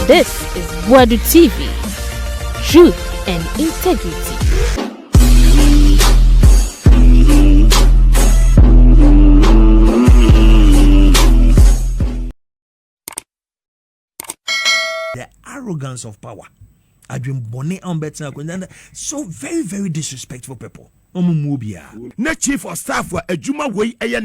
This is Wadu TV. Truth and integrity. The arrogance of power. I've been bonnet on better. So very, very disrespectful people. Ne chief of staff for a Juma way a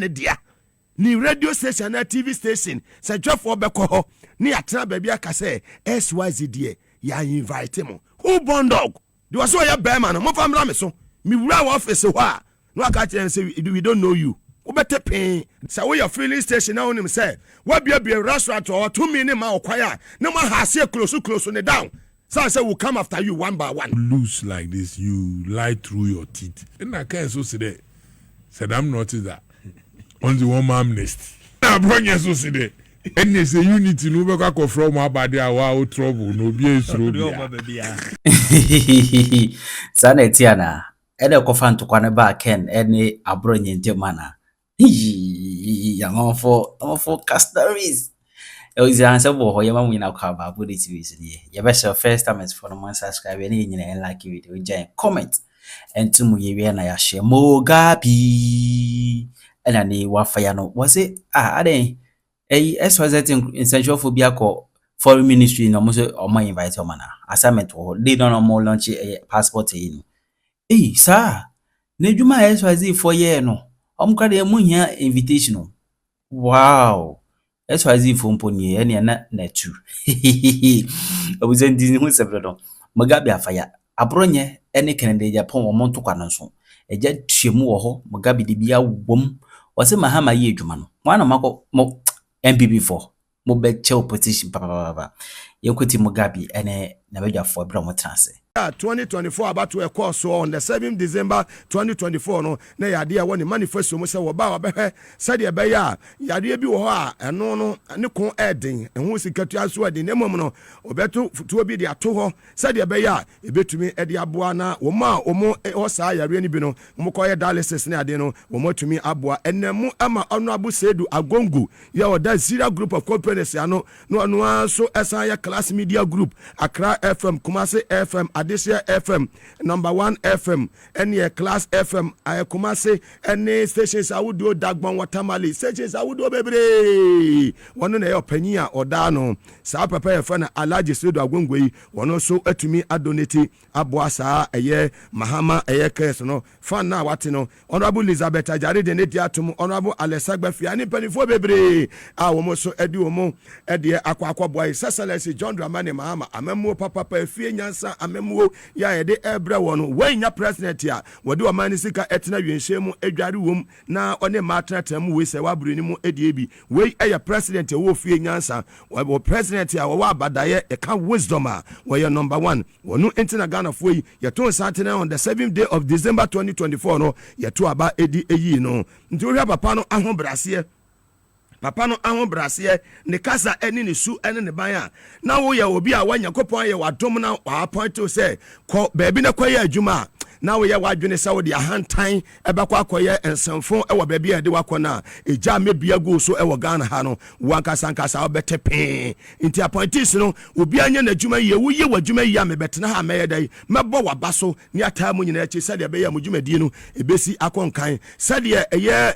ni radio station na TV station say drop for beko ni atra baby aka say SYZ die ya invite mo who born dog they was so ya bear man mo family me so me wura office ho a no aka tell say we don't know you wo better pay say we your filling station na onim say we be restaurant or 2 minute ma okwaya na ma ha say close ne down. So I say we'll come after you one by one. Loose like this, you lie through your teeth. And I can't so say that. Said I'm not that. On the one amnesty. I brought you so say that. And they say you need to know back from our body our trouble. No be a trouble. Sanetiana. Ede kofan to kwane ba ken ene abronye ndemana. Yang for castaries. It was the answer for your mom in our car about it. Your best first time is for the one subscribe and like you with giant comment and to me and I share Mugabe and I need Wafayano. Was it? I didn't was that in central phobia call foreign ministry no more on my invite your manner. Assignment or they don't know more launch a passport in. Hey, sir, Nejuma SYZ for year no. I'm glad you're here invitation. Wow. SYZ for Pony any na true. I was in Disney with several. Mugabe afaya. Abronye any Canada Japan or Montoquanson. A jet shimu Mugabe dibia wom was a Mahama ye Juman. One of Mako mo MPP4. Mobe chill petition papa. Yokuti Mugabe and a Navaja for Bromo Transe. 2024 about to a course so on the 7th December 2024 no na yade one manifesto mo say wo ba be said e be ya yade bi wo ha eno no ne kon eden ehun sikatu aso eden ne mom no obeto futuo bi de ato ho said e be ya e betumi e de aboa na wo ma wo mo ho sa yare ni bi no mo koye dialysis ne ade no wo mo tumi aboa enemu ama onu abu sedu agongu ya oda zira group of companies ano no so esan ya class media group Accra FM Kumasi FM Adisia FM number 1 FM any class FM Kumasi any stations awudo dagbon watermali stations awudo bebre wono na yo panyia odano sa papa ye fana alaji sedo agongwei wono so atumi adonate aboa sa eye Mahama eye case no fan na wate no honorable Elizabeth Ajare de ne diatum honorable Alessagba Fiani panifo bebre womo so edi womo edi akwa boy Sasalesi John Dramani Mahama amemu papa fie nyansa amemu ya yede ebra wono wanya president ya wode o mani sika etena wenhyemu adware wom na one matratam we se wabruni mu edie we eye president wo fie nyansa wo president ya wo abadaye e ka wisdom a we number 1 wono entina Ghana fo yi ye to santena on the 7th day of December 2024 no ye to aba edi eyi no nti wo hwa papa no ahobrase Papa no ahobrase ne kasa eni ne su eni ne ban a na wo ye obi a wanyakopon ye wadom na wa appoint to say ko baabi na kwaye adwuma na wo ye wadwene sa wo de ahantan ebekwa akoye ensamfo e wo baabi a de wakona eja mebia go so e wo Ghana ha no wankasa nkasa obetepe nti appointees no obi anya na adwuma ye wo ye wadwuma ye amebetena ha meye dai mebo wabaso ni ata mu nyina echi sade be ya mudwumadi no ebesi akonkan sade eye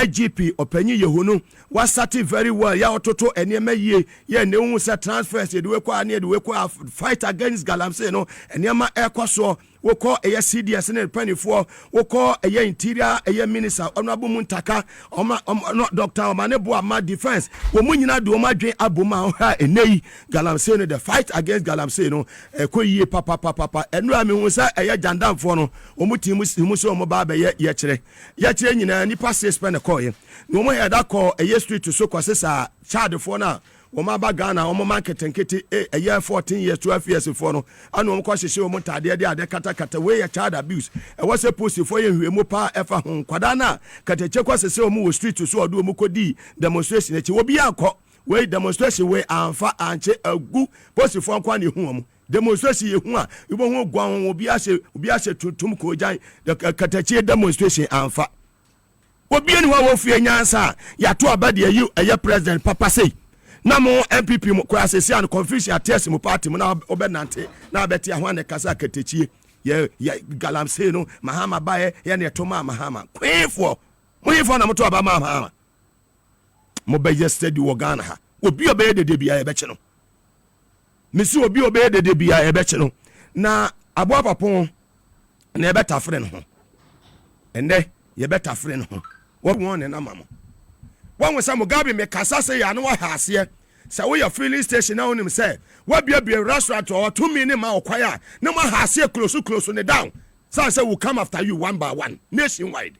IGP opanyi yehunu was starting very well ya ototo enema ye ye ne hu se transfers ye de we kwa ne de we kwa fight against galamsey no enema ekwaso we call eye CDS ne panifo we call eye interior eye minister honorable Muntaka Dr. Omanebo ama defense wo munyina de o madwen aboma ha enei galamsey no the fight against galamsey no ekoyie papa enu ami hu se eye jandamfo no o mutimu so mo ba be ye kire nyina nipa 6 pen call ye no mo ya da call eye street to so kwasesa child for na Woma ba Ghana omo market nkete a year 14 years 12 years for no anu omo kwahyehe omo tade de ade kata we ya child abuse e was a post for ye hwemu pa efa ho kwada na katache kwasese omo wo street so odo omo kodi demonstration echi wo bia akọ we demonstration we anfa anche agu post for kwa ne hu omo demonstration ye hu a ibo hu gwan obi ahye tutum ko jan katache demonstration anfa obi eni wa wo fie nyansa ya to abade ayi president papa say na mo MPP mo kwa asesi an confusion atesi mo party mo na obenante na abeti ahwa ne kasa ketechie ye galamse no Mahama bae ye ne toma Mahama kwefo na moto aba Mahama mo be yesterday wo Ghana ha obi obe de bia ye beche no mesi obi obe de bia ye beche no na aboa papon na ye beta frɛ no ho ende ye beta frɛ no ho wo won ne na mamo wọn wọ sẹ Mugabe me kasa sẹ yà ni wọ́n ha aseɛ sẹ wọ́n yẹ filling station náà wọ́n nim sẹ wọ́n bie restaurant ọ̀ tumi ni ma ọ̀kwa yà ni wọ́n ha aseɛ close ne down sẹ sẹ we come after you one by one nationwide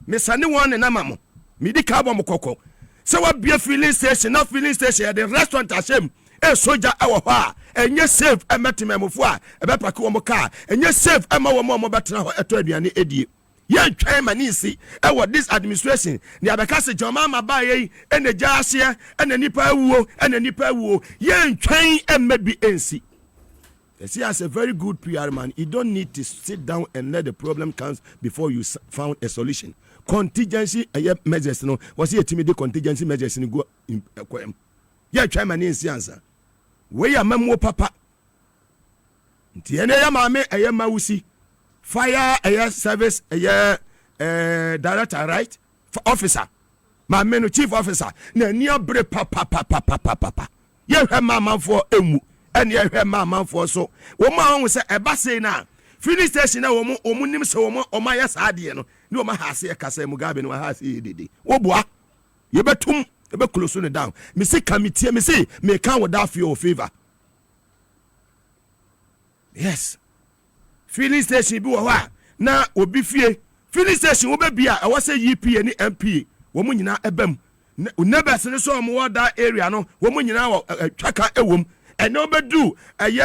me sani wọn ne nama mo me di ka bɔ mo kɔkɔ sɛ wọ́n bie filling station na filling station yɛ de restaurant ahyɛm soja ɛwɔ hɔ a ɛnyɛ safe ɛmɛtɛmɛmufo a ɛbɛpaki wɔn car ɛnyɛ safe ɛma wɔn bɛtena hɔ ɛtɔ aduane edie. Yen twɛn manisi ɛwɔ this administration ni abɛka se jɔnma ma ba yɛ ɛna gya aseɛ ɛna nipa awuo yen twɛn ɛmɛ bi ɛnsi. See, as a very good PR man, you don't need to sit down and let the problem come before you found a solution. Contingency measures no was a timid contingency measures in go in yeah try manisi answer. We are memo papa. Tiene ya mame mausi. Fire a service a director right officer my menu chief officer na near bre papa ye hwe mama for emu and ye hwe mama for so woman say eba say na filling station na womu nim se womu omaya saade no ni woma ha se kasa Mugabe no ha se dede wo boa ye betum ye be close no down me say committee me say me can without fear favor yes. Filling station bi wo ha na obi fie filling station wo be bia e wo se UPA ni MP wo mu nyina ebam neighbors ne so mo da area no wo mu nyina wo twaka ewom ene obedu eye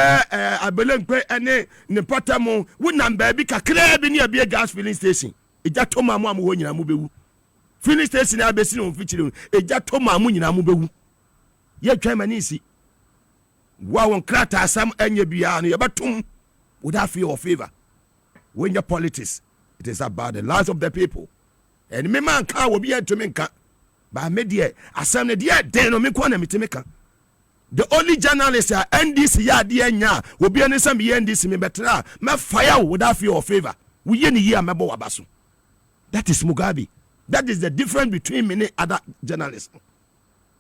abelenkwe ene ne patamo wo namba bi kakra bi ne abia gas filling station eja toma mo ho nyina mo bewu filling station abesi no mfichire eja toma mo nyina mo bewu ye twan manisi wa won krata asam anya bia no ye betum without fear or favor. When your politics, it is about the lives of the people. And me man can will be to me can. But media, asam dear, then no me kwana mitimeka. The only journalist are NDC ya dear nya will be any some NDC me betra. Me fire without fear or favor. We any year mebo wabasu. That is Mugabe. That is the difference between many other journalists.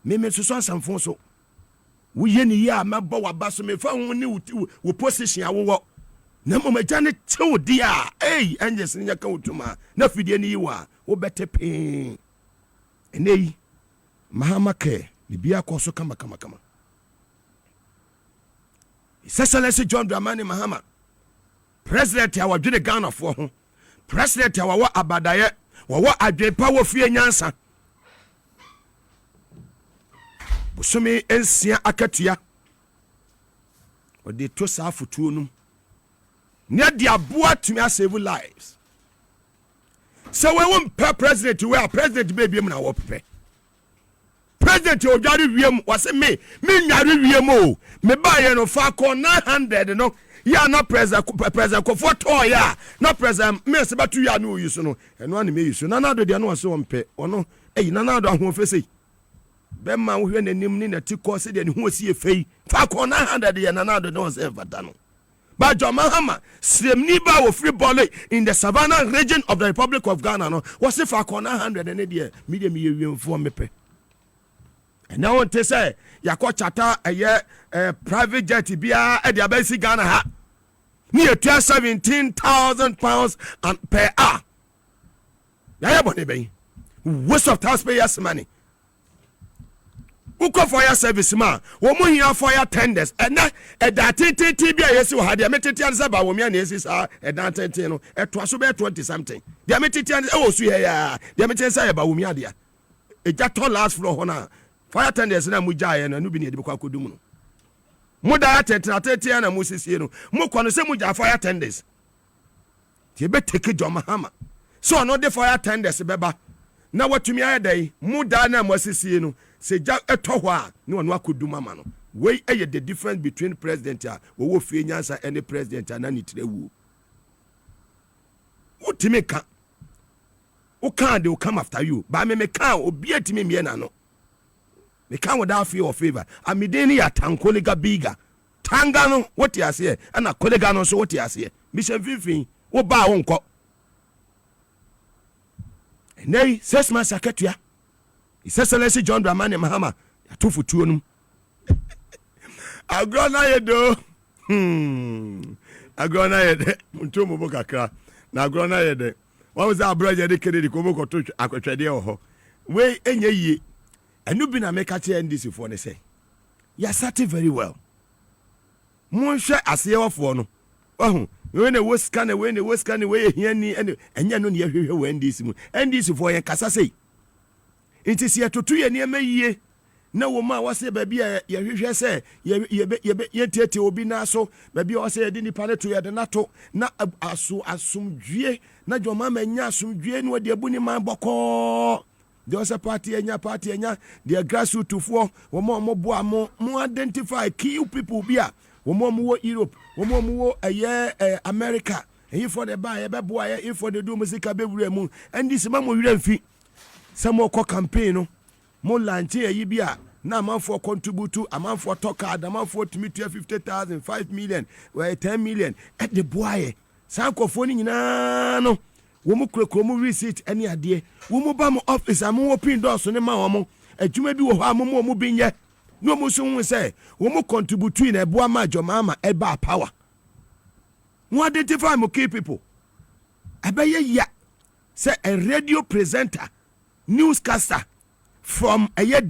Me so some phone so. We any year mebo wabasu me fa woni wo position awo. Na mo majane chew dia anjes nya ka utuma na fidie ni yiwa wo bete pin enei Mahama ke ni bia koso kama Excellency John Dramani Mahama president ya wadwene Ghana fo ho president ya wa abadaye wo adwepa wo fie nyansa busumi ensia akatua odi to sa futuo num near the aboa to me save lives. So we won't pay president to where president baby na wo pepe. President Ojari wiem was me nyari wiem o. Me buy no fa ko 900 no. Ya na president ko for ya. Na president me se batu ya no use no. Eno an me use. Na na do de no so mpe. Ono na na do ahon fese. Be ma wo hwe nanim ni na ti ko se de ne ho si efei. Fa ko 900 ya na na do no se fata no. But John Mahama, Sremniba wo free ball in the Savannah region of the Republic of Ghana no was if I corner 100 and a medium you for me pay. And now want to say Yako Chata a year private jet bia at the basic Ghana ha near 17,000 pounds and per hour. Yabone waste of taxpayers' money. Uko fire service man wo mo hia fire tenders ena eda tete bia yesi wo ha de metete ansa ba wo me na yesi sa eda tete no eto aso be 20 something de metete ansa e wo su he ya de metete sa ba wo me ade eja to last floor hona fire tenders na mu jae na no bi ne de kwa kodum no mu da tete na mu sisi no mu kwa no se mu ja fire tenders ti be take John Mahama so no de fire tenders beba na watumi ayedai mu da na mu sisi no se ja etoho a ne wonu akoduma ma no we the difference between president a wo fie nyansa and president na nitrewu utimi ka o kan de o come after you ba me kan obi atimi me na no me can without fear or favor. Amideni ya tankolega biga. Tangano what you say and a collega no so what you say. Mission 15 wo ba wonko. Nei 6 months aketua. His Excellency John Dramani Mahama atufu tuonum. Agrona yedo. Agrona yede. Ntomo bokakra. Na agrona yede. What was that brother de kede ko boko to akwetwede ho. We enye yie. Enu bi na make a NDC for ne say. You sat very well. Mon hwe aseyewofo no. Ohun, we na wo scan we hiani enya no ne yehwehwe we NDC mu. NDC for yen kasa sei. It is here to 2 year near me. No woman was a baby, ye say, ye tete obi na so, baby was a dini pane to ya the NATO, na asum due, na your mamma nya sum due, no de buni man boko. There was a party and ya party and ya, their grassroots to 4, or more identify key people be a, or more Europe, or more a year America, and you for the buy a boy, if for the do music a baby moon, and this mamma will fee. Some more campaign, more lanche a yibia. Now, man for contribute to a man for talk card, a man for to meet 50,000, 5 million, where 10 million at the boy. Sanko phoning no. Womu krokomu receipt any idea. Womu bam office, a more open doors on the mammo, and you may be a more being yet. No more soon say, Womu contribute to in a boa major mama, a bar power. No identify more key people. I bet ya, say a radio presenter. Newscaster from a year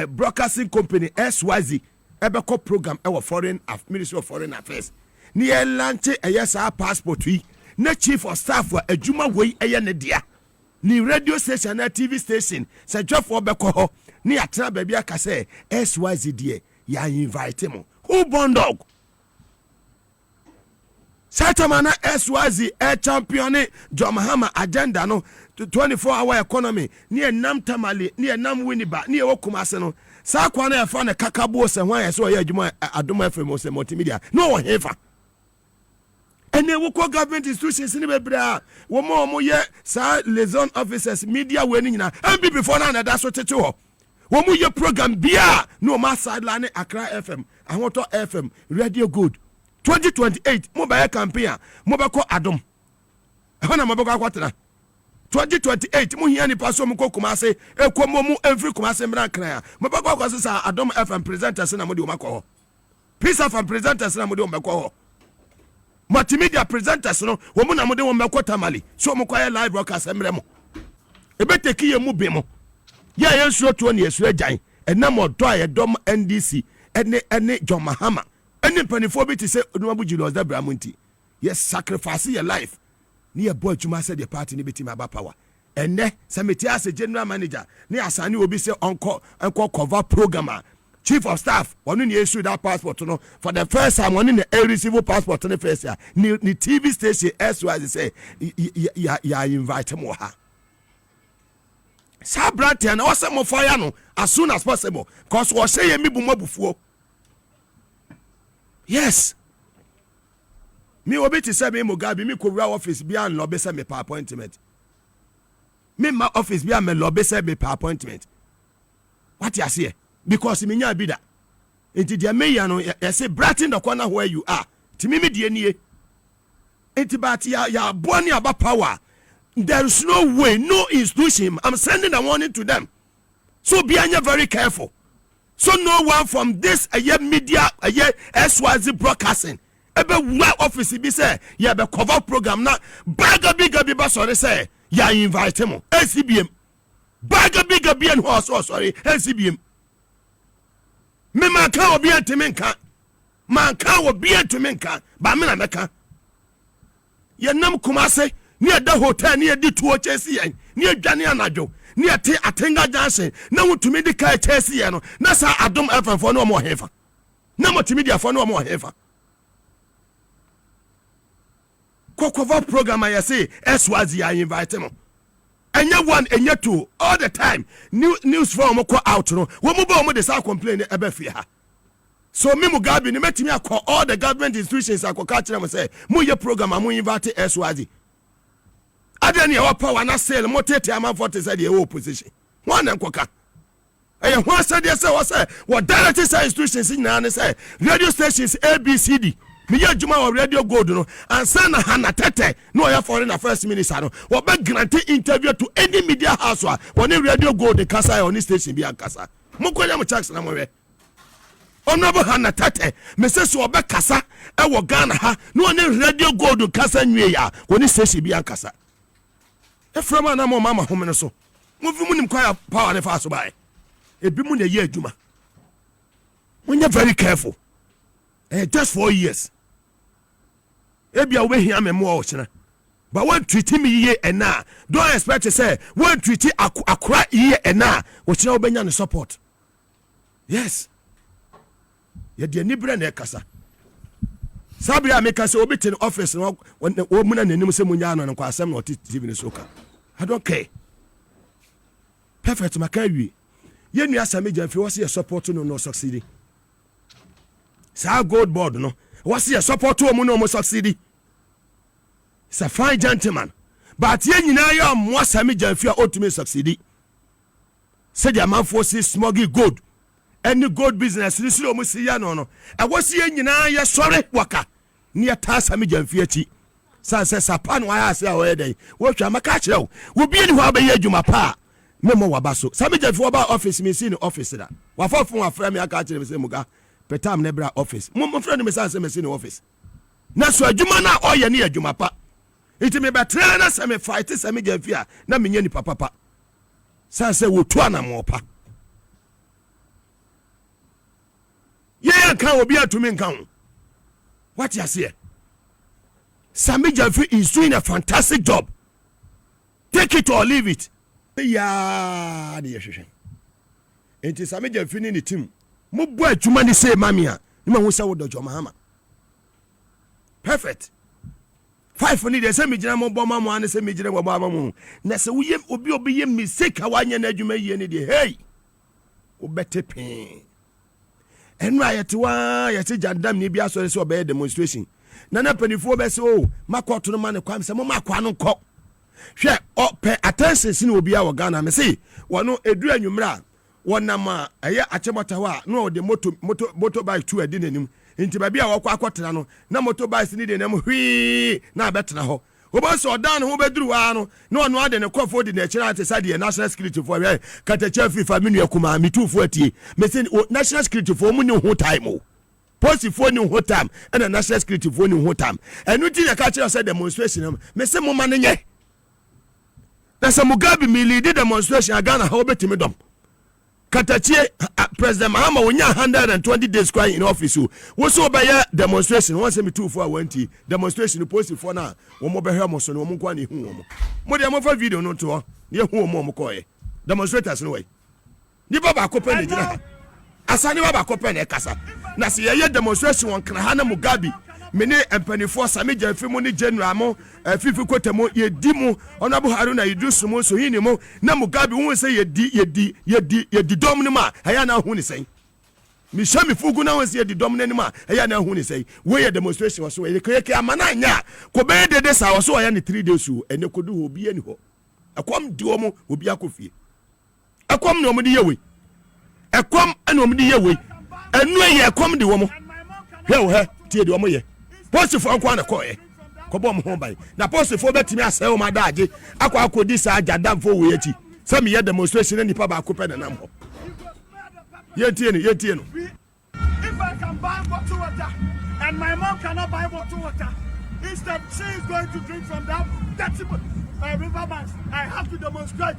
broadcasting company SYZ Ebeko program our foreign Ministry of Foreign Affairs near launch a yes our passport we na chief of staff for a juma way a nedia ni radio station na TV station say drop for beko ho ni atra baby aka say SYZ die ya invite him who born dog Satamana SYZ air champion John Mahama agenda no 24-hour economy near nam tamale near nam winiba near wokumase no sa kwana ya fa na kakabo se hwan so ya adwuma adoma FM se multimedia no one hefa ene woko government institutions ni bebra wo mo ye sa liaison officers media we ni nyina ambi before na da so tete ho wo mo ye program bia no ma sideline Accra FM ahoto FM Radio Good 2028 mo ba campaign mo ba ko adom hona mo ba ko akwatena 2028 mo hia ni paso mo ko Kumase ekomo mu every Kumase mran kran mo ba ko sa adom FM presenters na mo di o makọ Peace FM presenters na mo di o makọ ho multimedia presenters no wo mo na mo di o makọ tamale so mo kwa live broadcast emre mo ebeteki ye mu be mo ya ye nsuo to ne yesu agyan enam odo a ye dom NDC ene John Mahama ene panifo bi ti se onuabu Julius Dabramonti yes sacrifice your life ni boy chuma said the party ni betima aba power enne sameti as general manager ni asani obi say onko cover programmer chief of staff one ni issue that passport no for the first time one ni receive passport no first year ni TV station SYZ say ya invite mo ha sabrate na wose mo fire no as soon as possible cause we say yemi bu mabufuo yes me obi ti say me Mugabe me kowura office bia no be say me pa appointment me ma office bia me lo be say me pa appointment what you say because me nya bi da enti dia me ya no you say bratin the corner where you are ti me die nie enti bat ya boni aba power there is no way no institution I'm sending a warning to them so be very careful so no one from this media SYZ broadcasting ebe wa office bi say ya be cover program na baga bigger bi ba sorry say ya invite him NCBM baga bigger bi en ho sorry NCBM me man kan obi antimenka man kan obi antimenka ba me na meka ye nam Kumase ni ada hotel ni edi tuo chesi yen ni adwane anajo ni ate atenga junction na wutumi di kai chesi yen no na sa adom FM for no mo hefa na multimedia for no mo hefa cover program I say SYZ I invite him enya one enya two all the time news from ko out no wo mo ba mo de sa complain ebe fi ha so me Mugabe ni metimi akọ all the government institutions akọ catch them say mo ye program mo invite SYZ adani e wa power na sale mo tete am for say the opposition one enkoka ɛyɛ ho asɛdeɛ sɛ wɔsɛ wɔ direct sɛ institutions nyinaa ne sɛ radio stations ABCD meyɛ adwuma wɔ radio gold no ansa na Hana Tete na ɔyɛ foreign affairs minister no wɔbɛ grant interview to any media house a wɔne radio gold kasa yɛ ɔne station bi ankasa mokɔnya mo checks na mohwɛ Honorable Hana Tete mese so wɔbɛ kasa ɛwɔ Ghana ha na ɔne radio gold kasa nwie ya wɔne station bi ankasa ɛframa na mo mama home no so mofi mu nim kwa power ne fa so bae ebi mu na yɛ adwuma when you very careful just 4 years ebi a we hia me mo ochina but when treat me ye ena don't expect to say when treat akura ye ena ochina obenya ne support yes ye de ni bre na kasa sabri ameka say obi tin office no wo mu na nanim say munya no kwa asem na oti TV ne soka I don't care perfect makawi ye nua asame jamfi wo say support no succeed sa gold board no what's your support to omo no succeed. It's a fine gentleman but ye nyina ya mo asame jamfi a otumi succeed said the man for say smuggle gold any gold business ni siro omo si ya no no e what's ye nyina ya sore waka ni ya ta asame jamfi achi sa sapa no aya se a we dey wo twa maka kire wo bi ni ho abaye adwuma pa memo wabaso asame jamfi wo ba office me si ni office da wa fofo wa frame aka kire me say muga petam nebra office mo friend me say me in office na so adwuma na oye ne adwuma pa iti me betre na se me fight se me jamfia na me nya ni papa say wo tu anamo pa ye kan obi atumi nkan what you say Sami Jamfi is doing a fantastic job, take it or leave it. Yeah, the issue it is Sami Jamfi ni team mo boy adwuma ni say mamia ni ma ho say wo dojo Mahama perfect 5 ni de say me gina mo boma mo an say me gina mo boma mo na say wo ye obi ye mistake a wanya na adwuma ye ni de hey wo bete pin enu ayete wa yete jandam ni bia so say obey demonstration na panifo be say oh makoto no ma ne kwam say mo makwa no nkọ hwe o pe attention sin obi a wo Ghana me say wono edu anwumra wonama eye achebota wa no de motorbike 2 edi nanim nti ba bia wokọ akotena no na motorbike ni de nam hwi na betena ho obo so dan ho beduru wa no na ono ade ne kofo de na kira ate sade national security for we Okatakyie I fa menu akuma mitufo atie me say national security for mu ni ho time o post for ni ho time and national security for ni ho time enu ti na ka kira say demonstration me say mo ma ne nye na say Mugabe me lead demonstration Ghana how betimi dom Okatakyie President Mahama wonya 120 days crying in office wo so obey demonstration won say me 2 for 20 demonstration post for na wo mo behwe mo so no mo kwa na hu wo mo de mo fa video no to ne hu mo koye demonstrators no way ni baba ko pen gina asani baba ko pen e kasa na se ye demonstration won kana ha na Mugabe me ne empanifo Sami Jamfi mo ni general mo fifi kotamo ye di mo Honorable Haruna Idris mo so hini mo na Mugabe won say ye di dom ni ma aya na hu ni say mi sha mi fugu na won say ye di dom ni ma aya na hu ni say we ye demonstration so ye keke amana nya ko be de sa so aya ni 3 days o ene kodu ho bi ani ho akwam di o mo obi akofie akwam no mo di yewe akwam eno mo di yewe enu ye akwam di wo mo he tie di wo mo ye post for akwa na koye ko bom ho bai na post for betimi asɛ o ma daage akwa akodi sa ajadam fo we yati sɛ me ye demonstration ni pa ba ko pɛ na nam ho ye tie no if I can buy bottled water and my mom cannot buy bottled water instead she is going to drink from that dirty riverbanks I have to demonstrate.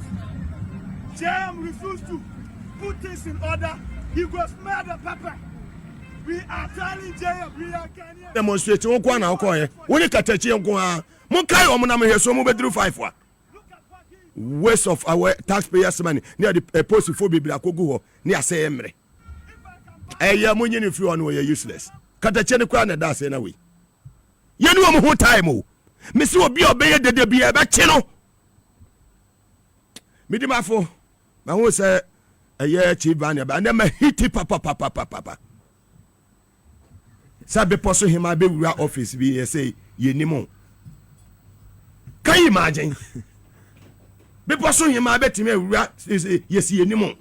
JM refused to put things in order. He goes mad at pepper. We are telling JM we are Kenya. Demonstration won kwa na okoye. Woni Okatakyie nko ha. Mo kai omo na me hwe so mo bedru 5 wa. Waste of our taxpayers money. Near the post for bibli akogu ho. Ni ase emre. Eya mo nyini free on we useless. Okatakyie ne kwa na da ase na we. Ye nu omo ho time o. Me se obi obeye dede bia ba che no. Midi mafo. Ma ho se eye chief ban ba na ma hiti papa. Sabe poso him abe wura office bi say ye nimo. Can you imagine? Be poso him abe time wura yes ye nimo.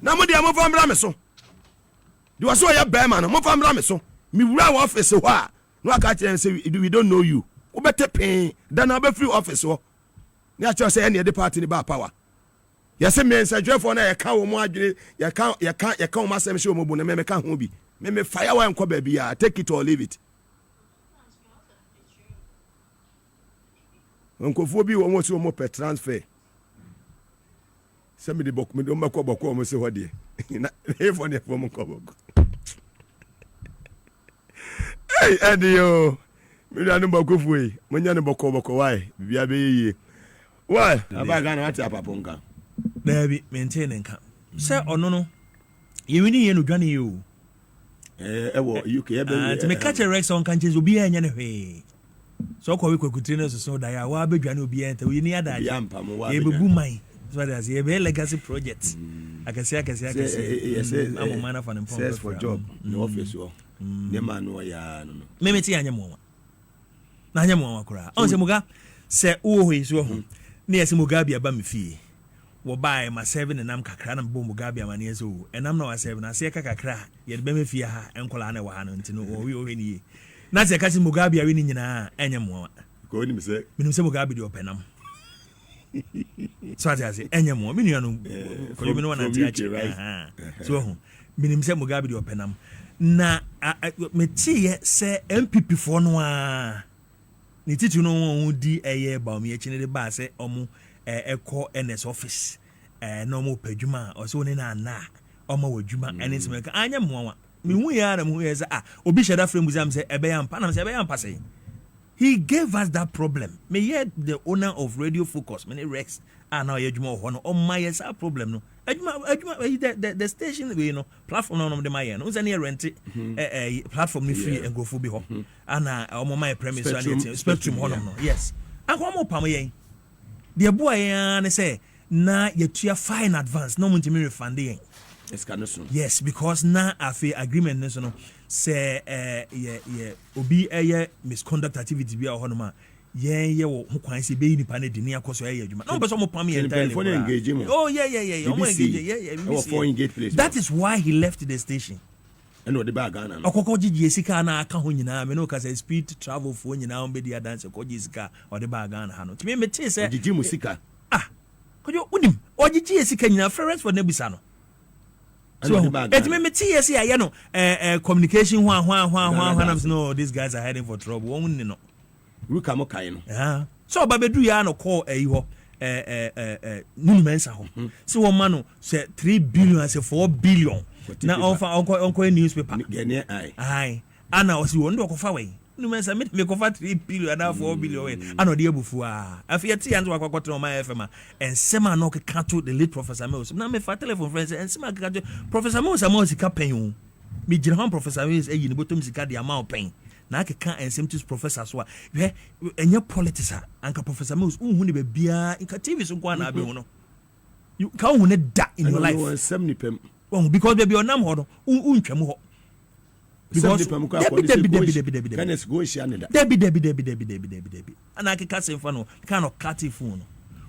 na mo de mo fa mbra me so de was so ya be man mo fa mbra me so me wura office ho a no aka tell say we don't know you wo bete pen then na be free office ho na cha say any the party ni ba power yes me nsadwefo na ye ka wo mo adwene ye ka wo masem hye wo mo bu na me ka ho bi me fire wa enko ba bia take it or leave it nkofo bi wo mo so mo per transfer se me de bok me do makọ mo se ho de na e fo ne fo mo ko bok hey adio me da no bakofo yi mo nya no bok why bia be yeye why abaga na wati apaponka Baby, maintain nka. Say ono no. Ye wini ye no dwane ye o. Ewo UK e be. To me catch a Rex on kanches obi anya ne hwe. So ko we kwakutire no so da ya wa bedwane obi enta we ni ada. Ya mpa mo wa. Ye bebu man. So that ye be legacy project. Akase. Yes. Am man for them search for job. No office o. Ne man no ya no. Me meti anya mo. Na anya mo akura. On se muga se wo hwe so ho. Ne yesi Mugabe aba me fie. Wo buy my 7 and am kakra na bo Mugabe amane so and am na wa 7 na se kakra ye be me fie ha enkola na wa ha no ntino o we ni na se kachi Mugabe awi ni nyina enye mo ko ni me se Mugabe de openam so ati ase enye mo me nuanu ko me no na ti achi so ho minim se Mugabe de openam na me tie se MPP fo no a ni titu no won di eye ba me achi ne de ba se omo eko NS office no mo padwuma o so ne na o ma wadwuma ene se meka anya mowa me hu ya na me hu ya say obi sheda frame museum say ebe ya mpa na say ebe ya mpa say he gave us that problem me hear the owner of Radio Focus me Rex now yadwuma ho no o ma yes a problem no adwuma the station we platform no de my no say na rent platform ni free and go fu bi ho ana o mo my premise spectrum ho no yes akwa mo pam yen the boy and say na yetua fine advance no muntimi refund yen yes because na afi agreement no so no say obi misconduct activity bi a ho no ma ye wo ho kwan se be nipa na de ni akoso adwuma no person mo pam yen entirely oh yeah mo engage that is why he left the station and what the bag Ghana okoko gigi sika na aka ho nyina me no ka say speed travel fo nyina on be dia dance ko gigi sika or the bag Ghana ha no timi me tie say gigi musika kojo unim o gigi sika nyina friends for nebisa no so etimi me tie say aye no communication ho no these guys are heading for trouble won ni no we come kai no so babedu ya no call ho nunu mensa ho so wo ma no say 3 billion say 4 billion na onko newspaper gene ai ana osi wo ndo kofa we nunu mensa me kofa 3 billion na 4 billion ana de abufu afiati yanzu akwakotre o ma FM ensema na okeka to the late Professor Mills na me fa telephone friends ensema akeka to Professor Mills amosi ka pen me gire han Professor Mills eyi ni botom sika de ama pen na akeka ensem to professor so enye politics anka Professor Mills unhu ne ba bia inka TV so kwa na abe no you ka unhu ne da in your life ensem ni pem because baby onam ho no untwam ho because debi can go share ne da debi ana akeka semfa no kind of cut phone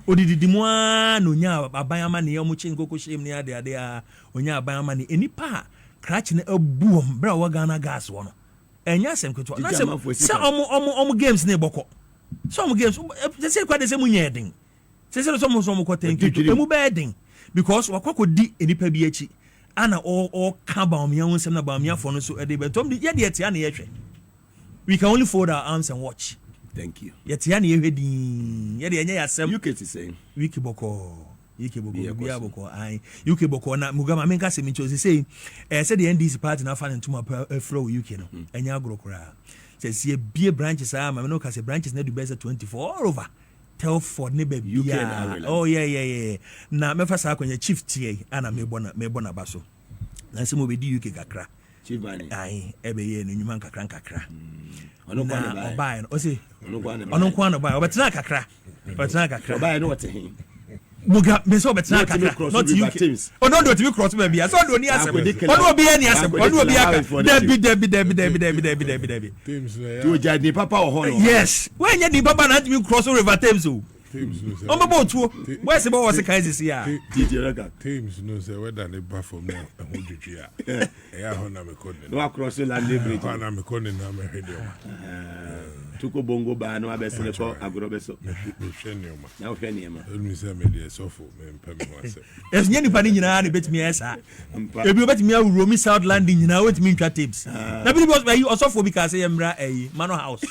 odididi mu a no nya abayama ne omu chin koko shem ne ade a onya abayama ne enipa crash ne abu bra wa Ghana gas wo no enya sem keto na sem se omu games ne boko so omu games se kwa de se mu nyedin se so mu ko thank you emu bedin because wakoko di enipa bi achi ana all kaba omia won sem na ba omia for no so e de betom ye de etia na ye hwe we can only fold our arms and watch. Thank you. Yetia na ye hwe din ye de enya yasem UK is saying wiki boko bia boko ai UK boko na Mugabe amenka se mincho say say the NDC party na fa ntuma afro UK no enya agrokora say bie branches ma no ka say branches na do best 24 all over Telford ne be bia oh yeah na me fa sa akonya chief tie ana me bona baso na se mo be di UK kakra chief bani ai ebe ye no nyuma kakra ono kwa na buy no o say ono kwa na buy obetena kakra buy no what he Mugabe me so betra kakra not you oh no do to cross baby so do ni asem ono obi ani asem ono obi aka debi teams to jadi papa o ho no yes when you di papa na me cross river Thames o Teams no say. On the boat, where's the boy was a crisis here? DJ Record. Teams no say whether they buy from now and hold you here. Yeah, hona me code. No across the land bridge. Hona me code na me radio. Tuko bongo ba no abese ne ko agrobeso. Me hwe ne ma. Na hwe ne ma. Me say me dey suffer me mpa me wase. As nyani pa ni nyina na betimi esa. Ebi obetimi awuro mi South Landing nyina wetimi ntwa tapes. Na bi because you also for because emra Manor House.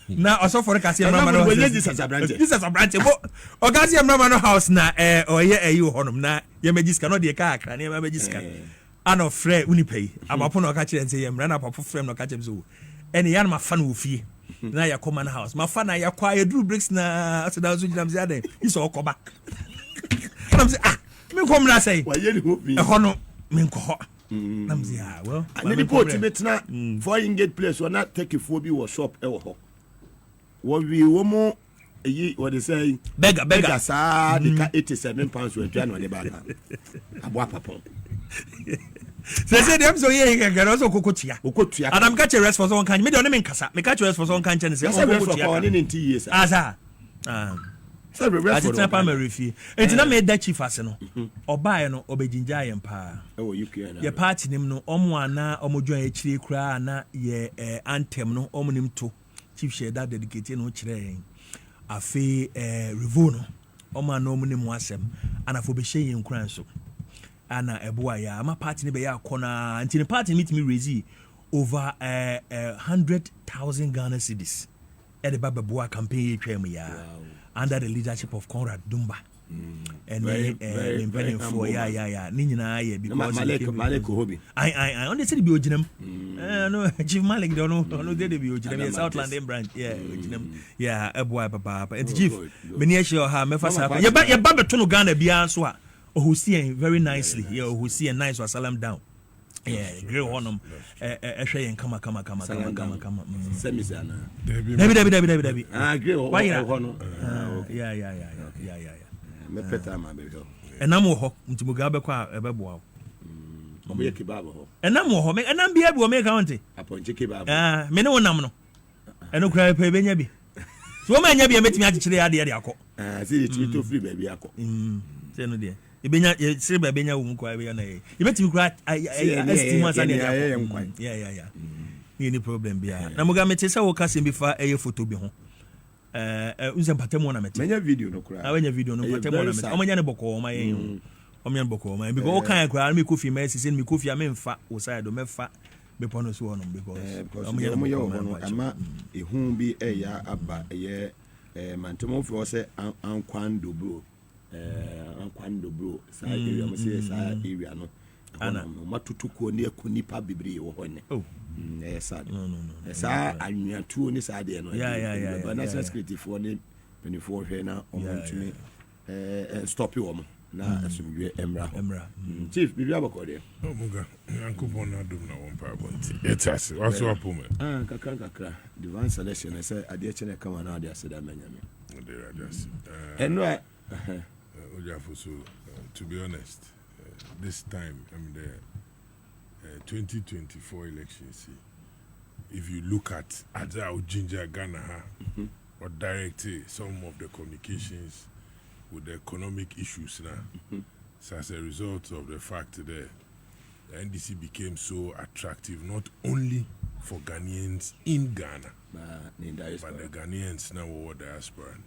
Na also for because emra Manor House. This is a branch. Because emra Manor House na oye honom na ye magiska no de ka akra na ye magiska. Ano frɛ unipɛ abapo na ɔka kyerɛ nsɛ yɛmmra na apapo frɛ na ɔka kyerɛ so ɛne yɛ no mafa no wɔ fie na yɛkɔ man house mafa na yɛkɔ a yɛduru bricks na aseda so gyinam sɛ adɛn yi sɛ ɔkɔba nam sɛ menkɔ mmra sɛ ɛhɔ no menkɔ hɔ nam sɛ well ne nipa ɔtumi tena for ingate place ɔna takefoɔ bi wɔ shop ɛwɔ hɔ wɔwie wɔ mu ɛyi wɔde sɛ bega saa de ka 87 pounds wɔ adwa na ɔde baaka aboa papɔn say dem so ye kekere so kokotua adam ka che rest for so kan me de me nkasa me ka che rest for so kan che ne se kokotua ne nti years asa so rest for pa me refi entina me da chief ase no obae no obejinja ye mpa e UK na ye party nim no omo ana omo dwan akire kura na ye anthem no omo nim to chief share that dedicate no kire yen afi revo no omo ana omo nim asem anafo be hye yen kura so ana eboa ya ama party ne be ya kona until the party meet me raise over 100,000 Ghana cedis at the Baba campaign ya under the leadership of Conrad Dumba and then for ya ni nyina ya because Malik hobby I only said be oginam no Chief Malik don't know they be oginam South London branch oginam eboa papa and chief many sure ha me fast ya ba to no Ghana bia so a who see very nicely who see a nice was salam down great honum hwe kama semisana Debbie great honum me peta ma be ho enam wo ho nti Mugabe kwa ebeboa wo mo ye kebab ho enam wo ho enam bia bi wo me county appointee kebab me ne wonam no eno kra pe benya bi so wo ma nya bia metimi akyekyere ya de akọ see the to free baby akọ say no de ibenya sire ba benya wo mko abe na ye ibetimi kura estima asa de ya ni problem bia na Mugabe mete say wo kase bi fa photo bi ho unse patemo na mete menya video no kura awenya video no patemo na mete omanya ne boko o ma ye omanya boko o ma because o kan kura me kofi ma sisi me kofi me mfa wo side do me fa be pono so no because omanya no ama ehun bi eya aba ye mantemo fi wo se ankwando bro sa area mo say sa area no ana matutuko ne akonipa bebre wo ho ne sad no sa anwatuo ne sa de no but national security for ne 24 hwe na omontumi stop wo mo na asumdwe emra chief bibi abakode Muga yankopon na dum na won pa bonti etase waso apome kakra divine selection say ade chene kama na ade aseda manyame to be honest, this time the 2024 elections, if you look at Adja Ginger Ghana, or directly some of the communications with the economic issues now, so as a result of the fact that the NDC became so attractive, not only for Ghanaians in Ghana, but the Ghanaians now were diaspora.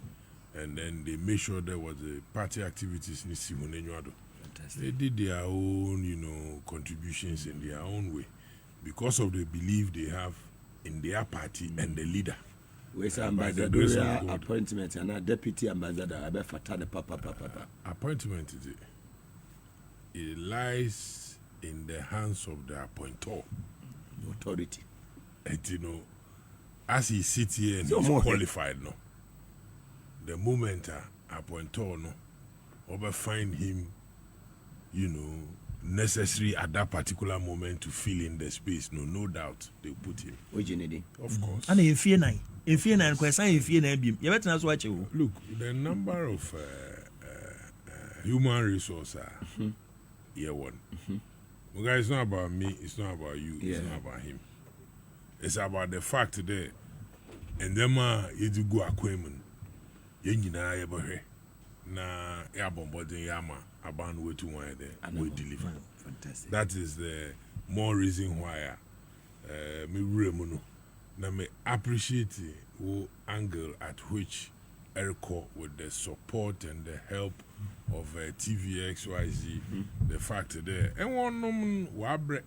And then they made sure there was a party activities in Simonenwado. They did their own, contributions in their own way because of the belief they have in their party and the leader. Where's ambassador appointment and a deputy ambassador? I bet fatane papa. Appointment is it? It lies in the hands of the appointor. Authority. And as he sits here and he's qualified now. The moment appointor no over find him, necessary at that particular moment to fill in the space. No doubt they put him. Of course. And if you nine, question if you nine beam, you better not watch you. Look, the number of human resources year one. Mugabe, it's not about me. It's not about you. It's not about him. It's about the fact that and them you do go acquaintment. yɛn nyinaa yɛbɛhwɛ na yɛabɔ mmɔden yɛama aban no wetu wɔn yɛ we deliver. Fantastic. That is the more reason why me wura mu no na me appreciate wo angle at which Erico with the support and the help of TVXYZ, the fact there and one nom wabre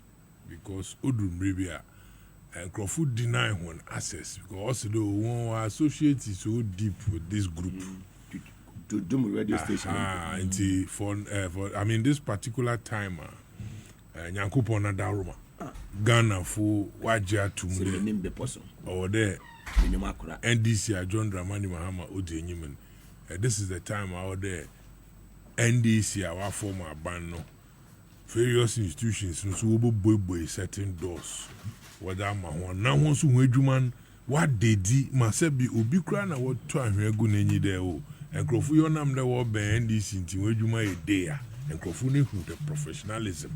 because Odrum Rebia and Crawford deny one access because also the one associate is so deep with this group to do radio station. For I mean this particular time Nyankopon Daruma Ghana for Wajia to me or there NDC John Dramani Mahama Odi Enyimene. This is the time out there NDC our former ban no various institutions so boy certain doors whether ma ho na ho so ho adwuma what they di ma se bi obi kra na what to ahwe agu na nyi there o enkrofu yo nam le wo ben NDC nti ho adwuma e dey a enkrofu ne hu the professionalism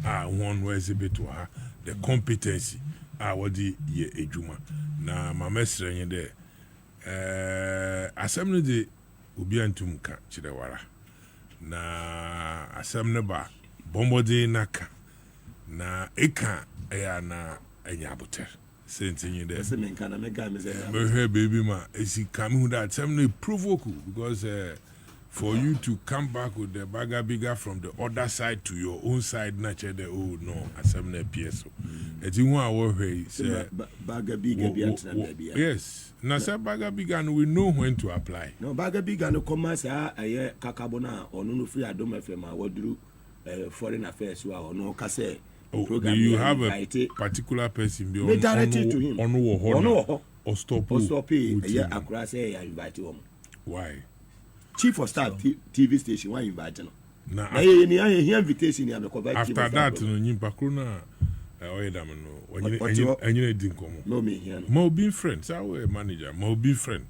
one way exhibit ha the competency what the ye adwuma na ma mesre nye there asem no de obi antum ka chirewara na asem ne ba bombode naka na eka ya na enyaboter sentinyi there se men kana me ga me say me baby ma esi come who that asem no provoke because for you to come back with the bagger bigger from the other side to your own side nature the oh no asem na PSO eti hu a wo hwe say bagger bigger bi antena baby. Yes na say bagger bigger and we know when to apply. No bagger bigger no come say aye kakabo na onu no free Adom FM a waduru foreign affairs wa onu ka say program you have a particular person be on to him onu or stop yeah akura say I invite him. Why? Chief of staff TV station why invite no na he invitation ya me ko after that no nyimpa kro na oyedam no anyina din komo no me here no mo be friends our manager mo be friend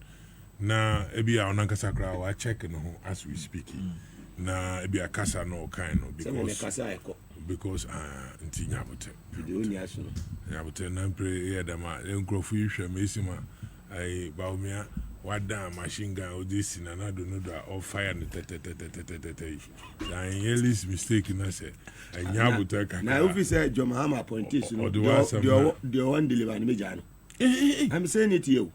na ebi a onankasa kra wa check no as we speak na ebi akasa no kind no because nti nyabote video ni aso no nyabote na pre ya dama enkrofu yhwe mesima ai baumia wada machine gun odisi na na do no do all fire no tetetetetetete na yearly's mistake na say nyabote kaka na ofi say John Mahama appointees no the one deliver me jano I'm saying it to you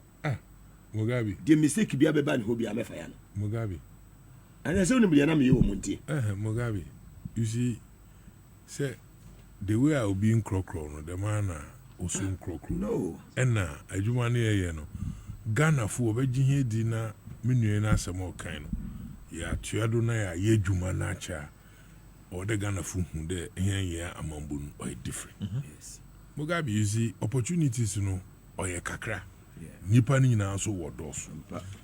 Mugabe the mistake bia beba ni hobi amefa ya no Mugabe and I say no me na me wo munti Mugabe you see say the way I will be in crocro no the man osun crocro no na adwuma na ye no Ghana fu obeji he di na menue na asem o kan no ya tuado na ya ye adwuma na acha or the Ghana fu hu de here ya amambu no or different. Yes Mugabe you see opportunities no or ye kakra nipa ni nyina so wodos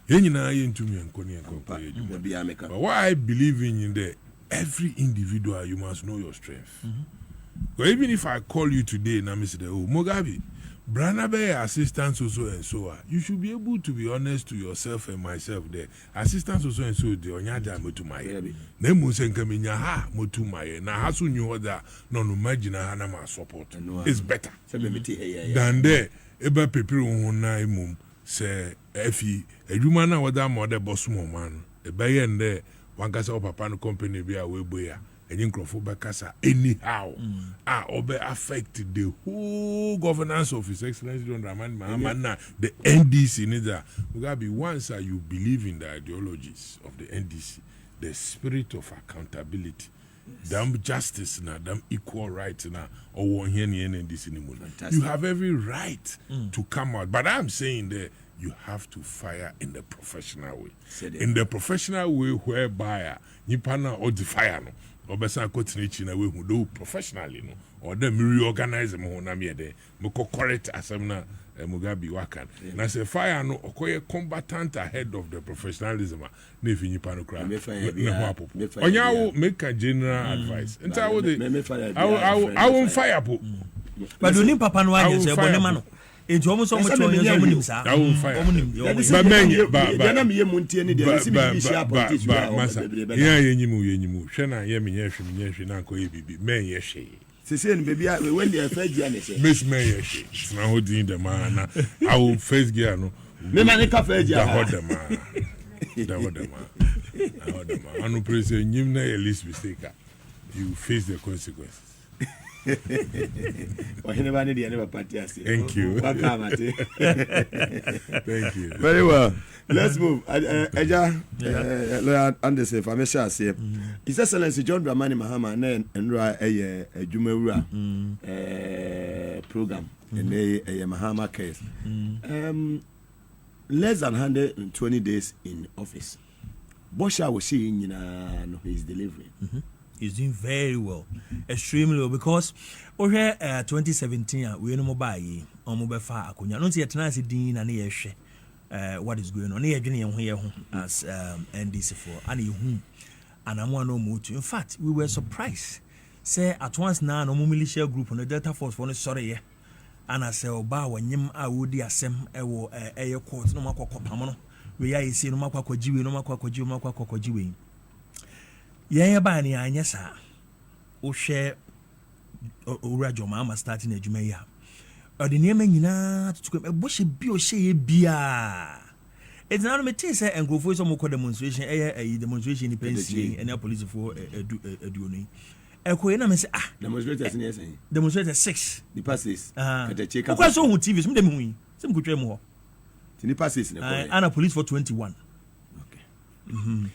ye nyina ye ntumi enkoni enkopa ye adwuma. But what I believe in the every individual you must know your strength. But even if I call you today na me say oh Mugabe Brana be assistant so and so you should be able to be honest to yourself and myself there assistant so and so the onyada motumaye na mu se nka menya ha motumaye na ha so nyu oda no no imagine ha na ma support it's better than there eba pepere ho na emum se afi adwuma na oda ma oda boss mo man eba ye nde wankasa o papa no company bia we boya any crofo bekasa anyhow obe affect the whole governance of His Excellency John Dramani Mahama. The NDC neither Mugabe once you believe in the ideologies of the NDC, the spirit of accountability, damn justice na damn equal rights na or one here NDC anymore. You have every right to come out, but I'm saying that you have to fire in the professional way. In the professional way whereby Nipana or the fire no. Obesa continue na we who do professionally no or them reorganize them ho na me de me correct asem Mugabe wakan na say fire no okoye combatant ahead of the professionalism na if nyipa no kra na ho apopo onya wo make a general advice nta wo de I won't fire po but do nim papa no anya say bone ma no enti omo so mo cho nya so mo nim sa omo nim ba menye ba na me ye muntie ne de si bi shi appointees ba ya yenyimu hwe na ye menye hwe na ko ye bibi menye hwe sese no baby when the first gear ne say miss menye hwe na ho din de man na I will first gear no me man ka first gear da ho de man I know President you na a least mistake. You face the consequences. Thank you. Thank you. Very well. Let's move. Eja, lawyer Anderson, if I may share, say, His Excellency John Dramani Mahama and a Jumewura program and a Mahama case. Less than 120 days in office. Bosha was seeing his delivery. He's doing very well, extremely well, because over 2017 we no mobile mobile far akunya no see tenancy din na na yehwe what is going on na yedwene ye as NDC for and you and I'm one no mutu. In fact, we were surprised say at once now no militia group on the Delta Force for no sorry and I say oba wanyem a wodi asem ewo eye court no makwa pam we ya isi no makwa kwajiwe no makwa kwajiwe yeah, ba ni anya sa o hwe owura Mahama starting adwuma ya odi niam nyina tutuko bohye bi o hye bia it's now me tell say engrofo so moko demonstration demonstration ni pension and police for eduoni eko na me say demonstrators ni say demonstrators 6 the passes at the check up ko so hu TV so dem hu sim kutwa mu ho the passes and police for 21. No,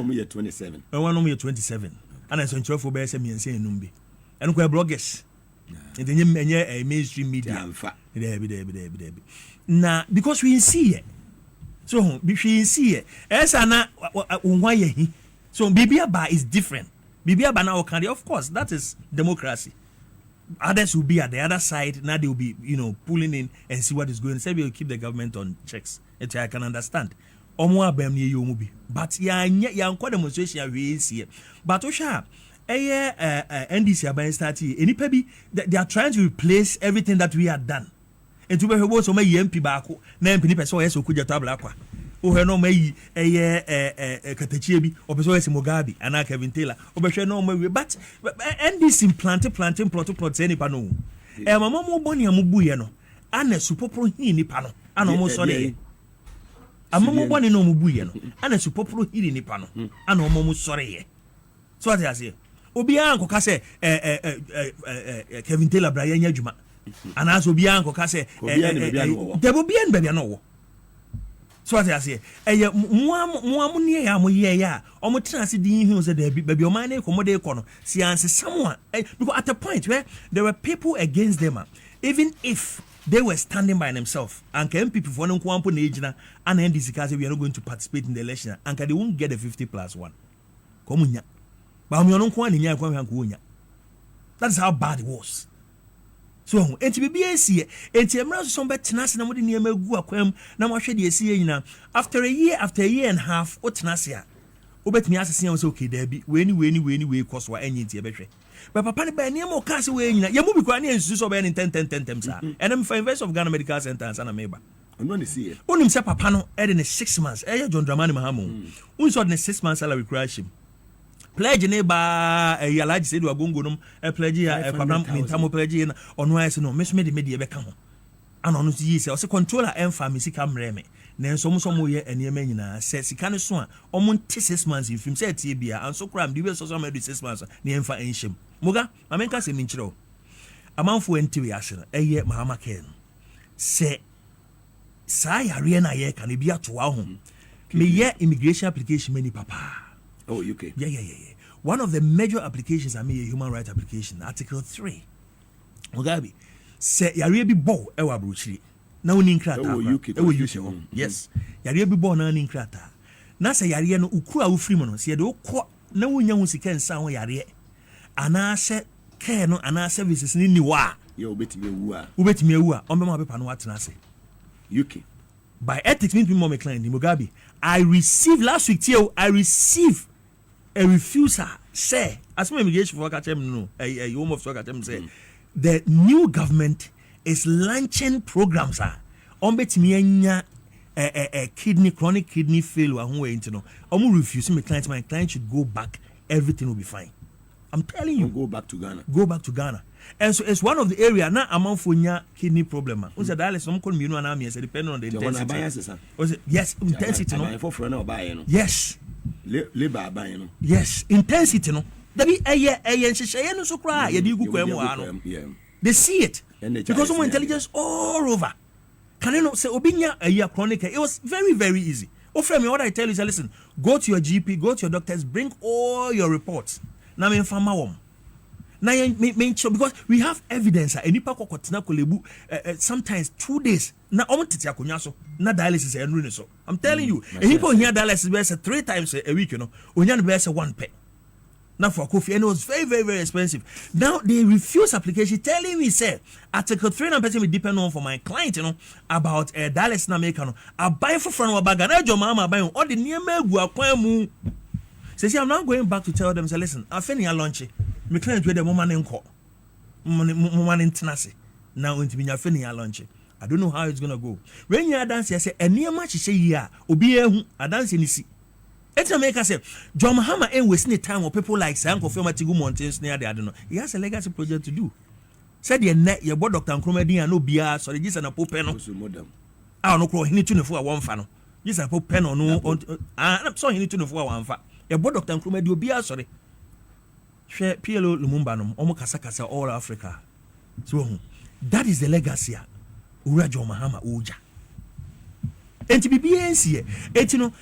me 27. One no me 27. And I saw for be say me say enum bi. And ko bloggers. And then you mainstream media. There. Na because we see it. So we see it. Esa na why he. So Bibia Ba is different. Bibia Ba now can of course that is democracy. Others will be at the other side. Now they will be, pulling in and see what is going on. Say we will keep the government on checks. Which I can understand. But ya demonstration we see. But Osha, NDC about starting. They are trying to replace everything that we have done. And to be able to make MP back, na MP person yes okuja tabla kwa. O he no mai Okatakyie I or person yes Mugabe and Kevin Taylor. O be no mai but NDC planting plot any pano. Mama mo boni amubu ye no. Ana supopro hi ni pano. Ana mo so ne. Amamu boni no mubuye no ana supopro hiri nipa no ana omomu sore ye so what I say obi anko ka say Kevin Taylor bra yanya adwuma ana so obi anko ka say debo bia no bia no wo so what I say muamu ne ya mo ye ya omo trans din hu say da bia o man na komode iko no si anse someone because at a point where there were people against them even if they were standing by themselves and MPP for no kwampo na ejina and NDC say we are not going to participate in the election and they won't get the 50+1 komunya ba me no kwa nya kwa hanko wonya. That's how bad it was. So enti bibia sie enti emra so betena se na mode ne emagu akwam na mo hwe de sie nyina after a year and a half otenase a obetumi asese am say okay da bi we ni koso a enyi enti ebehwe. But papa ne ba ne mo ka se we nyina ye mu bi kwa ne ensu so be ne 10 sa and am for University of Ghana Medical Center and na meba ono ne sie onim se papa no e de ne 6 months John Dramani Mahama unso de ne 6 months salary crash pledge ne ba yalaji se do agongo nom pledge ya kwabram mintamo pledge na ono ayese no me de medie be ka ho ana ono yi se o se controller emfa me sika mreme na enso mo ye enema nyina se sika ne so a omo 6 months in film se tie bia anso kra am de be so so me do 6 months na emfa enhyem muga amenka se minchiro amanfo enti we ase no Mahama Ken se sa yare na ye kan bia to wa ho me ye immigration application many papa. Oh, UK. Yeah. One of the major applications I mean a human rights application, Article 3. Mugabe say yare bi bo e wa brochiri. Na woni nkrata. UK. Yes. Yare bi bo na ni nkrata. Na say yare no ukura ufiri mo no, say de ukọ na wonya hu sika nsa ho yare. Ana se care no ana services ni wa. Yeah, obetimi ewu a. Obetimi ewu a. Ombe ma paper no watena ase. UK. By ethics means me client Mugabe. I received last week a refusal say as my immigration for Okatakyie no a home of Okatakyie say the new government is launching programs on betimi anya chronic kidney failure ho we intino refuse my client should go back, everything will be fine. I'm telling you, go back to Ghana And so it's one of the area na among kidney problem. We said dialysis some call me no na me depending on the intensity. Yes, intensity no. Yes. Labor yes, intensity no. Dabi nhyehyɛ no so kra ye di gu kwam ano. They see it because more intelligence all over. Can you know say obinya a chronic? It was very very easy. Oh, friend, what I tell you is, listen, go to your GP, go to your doctors, bring all your reports. Now, me farmer wom. Now, make sure because we have evidence. Sometimes 2 days. Now, na dialysis so. I'm telling you, people here dialysis 3 times a week. You know, only best 1 pay. Now for coffee, and it was very, very, very expensive. Now they refuse application, telling me, say, Article 3 and person will depend on for my client, you know, about dialysis na make no. I buy for front of bag, and your mama buy all the near me go Say, I'm now going back to tell them, say, listen, I finish your lunch. My client with the woman in court. Woman in Tennessee. Now into me, I finish your lunch. I don't know how it's gonna go. When you are dancing, I say, and near much you say, yeah, obi I dance in the sea. It's a make us say, John Mahama ain't wasting time with people like Sanko Matigu Mountains near the I don't know. He has a legacy project to do. Said your net, your board Dr. Kromedi and no beer, so this and a pope pen. I don't know, he need to know for one fan. This a pope pen or no, I'm sorry, he need to know for one fan. Your board Dr. Kromedi will be sorry. Share PLO Lumumbanum, Omokasakasa, all Africa. So that is the legacy. Ura John Mahama Uja. And to be BNC, you know,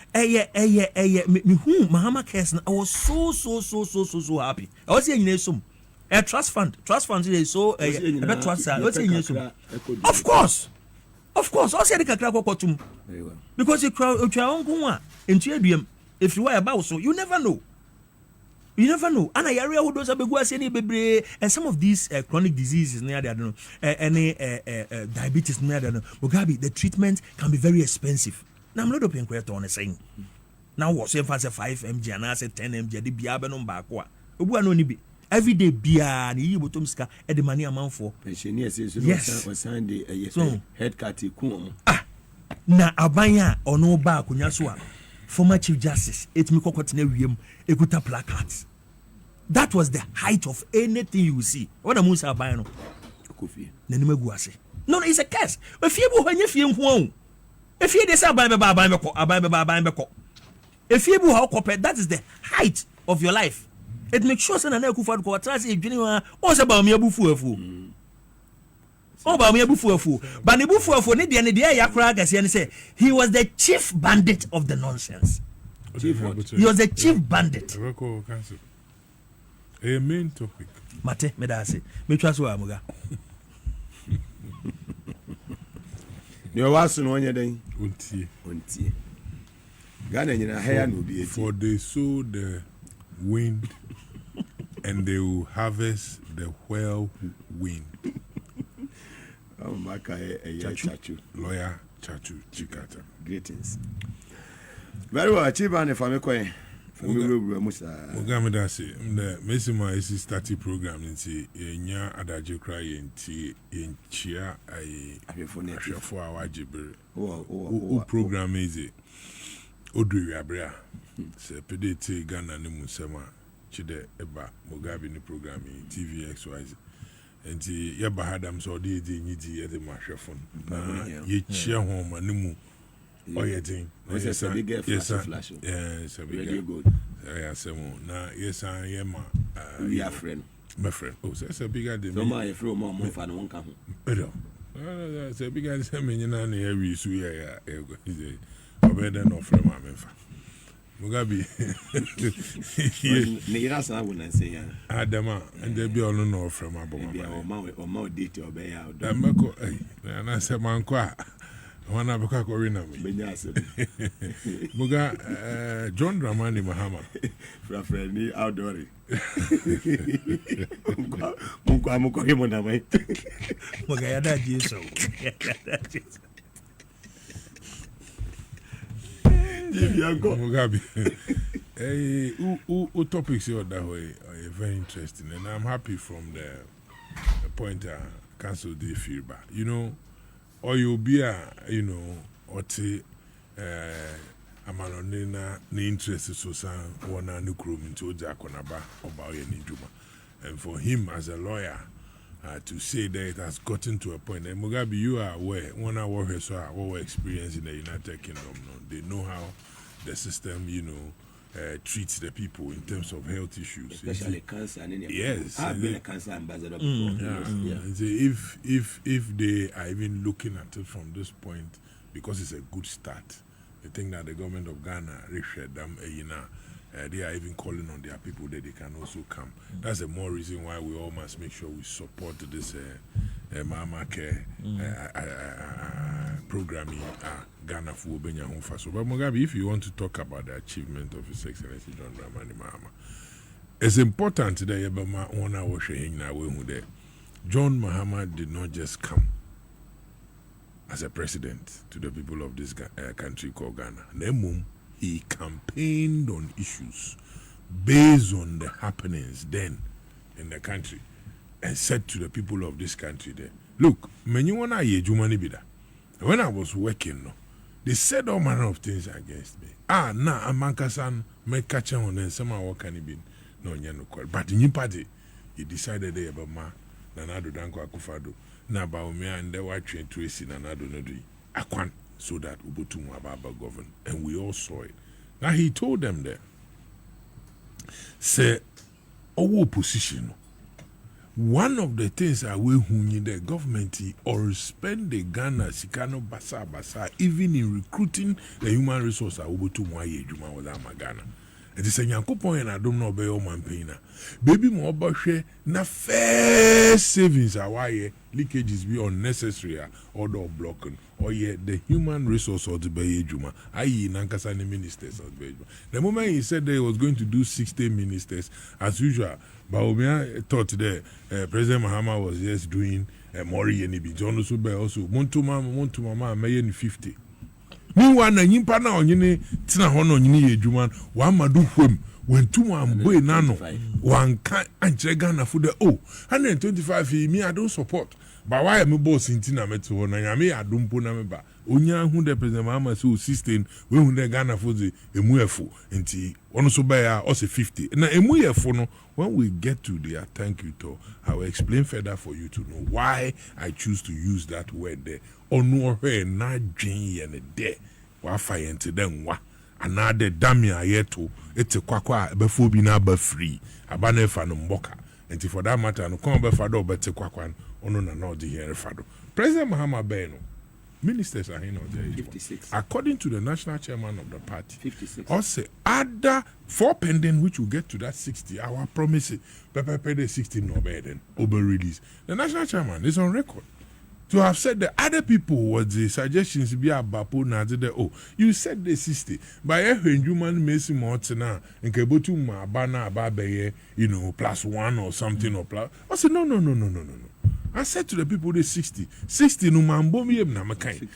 me who Mahama case, I was so happy. I was saying, some a trust fund is so a trust. Of course, I said the because you crowd into a if you are about so, you never know. And I area who does and some of these chronic diseases near the I don't know any diabetes near the Mugabe, the treatment can be very expensive. Now I'm not open quite on saying. Now what's if I say 5 mg and I say 10 mg the biabe no back wa. Obu no be every day bia ni yi botom ska e the money amount for. Pensioner says so head cut ku. Na abanya ono ba akunya so a former Chief Justice it me kokotena wiem ekuta placards. That was the height of anything you see. What a Musa Bino. No, it's a curse. If you when you feel home, if you decide by if you how corporate, that is the height of your life. It makes sure that I could go translate genuine also about me a bufu. Oh, about me a bufu. But the bufu need the idea Yakragas and say he was the chief bandit of the nonsense. He was the chief bandit. A main topic. Mate, medase. Me trust wa muga. You was no one day. Untie. Ghana nyina haya no be for they sow the wind and they will harvest the whirlwind. Oh, Maka Chachu. Lawyer Chachu Chikata. Greetings. Very well, Chiban, if I'm going. Mugabe Maase, the Mesima is starting program in Nya Adajo Cry in Chia I for our Jibber. Who program is it? Odri Abrea. Se pedete Ghana ni Musema Chide Eba Mugabe ni program in TVXYZ. And the Yabahadam so did the at the microphone. Ye cheer home and nimu. Oh, yeah, thing. Yes, a big flash. Yes, a big good. Yes, yes, I am. We are friend. My friend. Oh, that's a bigger than my friend. Mom, fan won't come. That's a bigger than me. You know, every swear. I better not from my member. Mugabe. Yes, I wouldn't say. Adama, and there be all no from my body. Or more detail. And I said, man, One of the Corina. Muga John Dramani Mahama. Friendly outdoor. Muka him on the way. Mugayada Jesu. Mugabe. Who topics you that way are very interesting, and I'm happy from the point Council the feedback. You know. Or you'll be you know, or te amanonina the interest so san one new crew into Jaconaba about your nijuma. And for him as a lawyer, to say that it has gotten to a point. And Mugabe, you are aware, one hour or so, what we experience in the United Kingdom, they know how the system, treats the people in terms of health issues. Especially cancer. Yes. I've been a cancer ambassador before. If they are even looking at it from this point, because it's a good start, they think that the government of Ghana, they are even calling on their people that they can also come. That's the more reason why we all must make sure we support this Mahama care programming Ghana for Obenya Home. So, but Mugabe, if you want to talk about the achievement of His Excellency John Dramani Mahama, it's important today. John Mahama did not just come as a president to the people of this country called Ghana. He campaigned on issues based on the happenings then in the country and said to the people of this country there, look, when I was working, they said all manner of things against me. Amankasan may catch on and somehow what can it be? No, but in your party, he decided they about ma Nanado Danko Akufado, Nabaumia and the white train Tracy Nanado Nodi. Akwan. So that Ubutu Mwababa govern. And we all saw it. Now he told them there, say, our position, one of the things I will in the government or spend the Ghana Sikano Basa, even in recruiting the human resource, Ubutu Mwaye Juma was Ghana. It is a Yankopon and I don't know about man paying. Baby Mwabashe, na first savings are why leakages be unnecessary or blocking. Or the human resource of the Baye Juma, i.e. Nankasani ministers of the Baye Juma. The moment he said that he was going to do 60 ministers, as usual, Baumia thought that President Mahama was just doing Mori and Ibi. John Sube also, Montuma, Mayan 50. Meanwhile, Nimpa now, Tina Hono, Juman, one Madu Hum, when two man boy nano, one can't Ghana for the 125 me, I don't support. But why am I boss in Tina Metro? I may I don't put them back. Onya who the President Mahama so 16, when they Ghana for the Emuefo, and T, one so by also 50. Now, Emuefo, no, when we get to the thank you to, I will explain further for you to know why I choose to use that word there. Ono her na dwen and a day. Wa fire into them wa. Another damia yeto, it's a kwakwa, before being aba free. Abane fan mboka. And for that matter, no come be fado but te kwakwan. Ono na no di here fado. President Mahama Beno, ministers are here 56. According to the national chairman of the party, 56. Also, other 4 pending, which will get to that 60. Our promise, Pepe the 60 no better over release. The national chairman is on record to have said that other people was the suggestions be about you said the 60 by a human Maase Mortina and Kabutu Mabana Ababe, +1 or something or plus. I said no. I said to the people the 60 no mambomi namakai.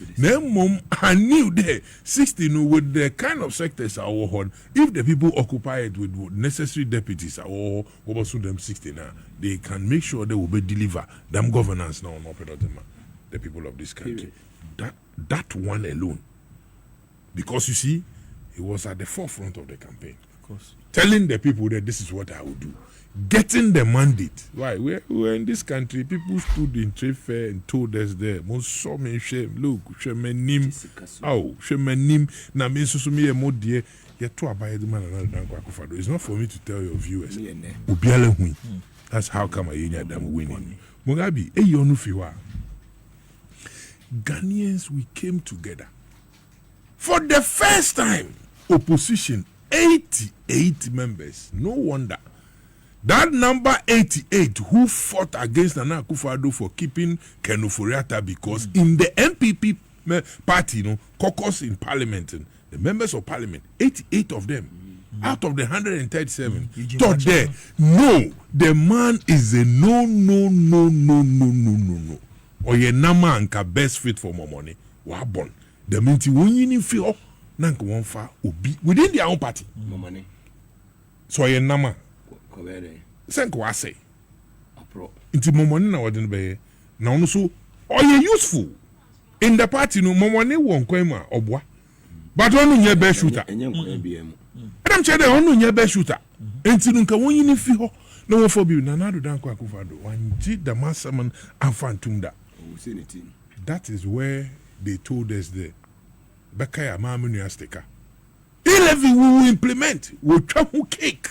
Mom, I knew there 60 no with the kind of sectors I will if the people occupy it with necessary deputies or over them 60 now, they can make sure they will be deliver them governance now on the people of this country. That one alone. Because you see, he was at the forefront of the campaign. Of course. Telling the people that this is what I will do. Getting the mandate. Why? We're in this country. People stood in trade fair and told us there. Most saw me shame. Look, shemenim. Oh, shemenim. Na me susumi e modie. Yeto abaye the man another than Kwakufado. It's not for me to tell your viewers. Ubiale hui. That's how come I am winning. Mugabe, yonu fiwa. Ghanaians, we came together. For the first time, opposition, 88 members. No wonder. That number 88 who fought against Nana Akufo-Addo for keeping Ken Ofori-Atta because in the NPP party, caucus in parliament, the members of parliament, 88 of them, out of the 137, thought there, no, the man is a no. Or ye nama anka best fit for more money. Wa born. The minti wonyi feel nanka won fa obi within their own party. More money. So ye nama. Senko wa say. Apro. Inti more money na wadin be. Na ono so or ye useful in the party no more money won kwema obwa. But onu nye best shooter. Enye nko BM. Adam chede onu nye best shooter. Enti nka wonyi feel No one for you. Nanado Danko Akufado. One G the Masaman Afantunda. That is where they told us the Bakaya Mamunu Asteka. 11 we will implement. We'll try who cake.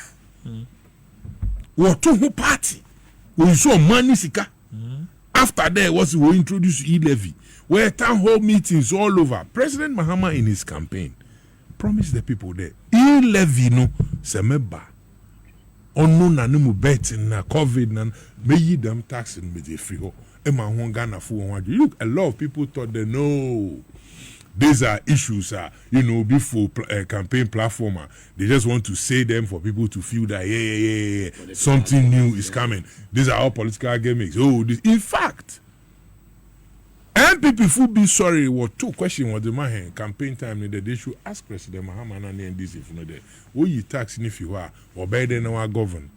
We'll to who party. We saw money sika. After that was we introduce E-levy, where town hall meetings all over. President Mahama in his campaign promised the people there E-levy no semeba. Onu na numu betting na COVID na may them taxing with the free ho. Emma Hongana for look, a lot of people thought they know these are issues before campaign platform. They just want to say them for people to feel that something new is coming. These are all political gimmicks. In fact, MPP who be sorry what two questions was the man campaign time that they should ask President Mahama and this if no there. What you tax if you are or better than our govern.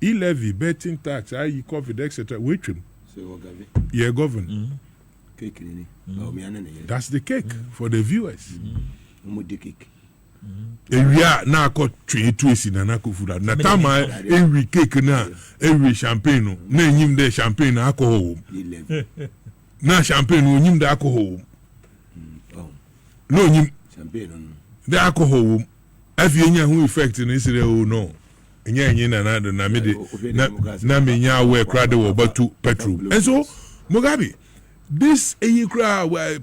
E-levy, betting tax, you COVID, etc. Wait him. Yeah, govern. That's the cake for the viewers. Area now got 22 na food. Na time every cake na every champagne na him the champagne alcohol. Na champagne no him the alcohol. No him champagne the alcohol. If you nya effect in this no. Nya na me na me nya we crowd about to petrol. And so Mugabe, this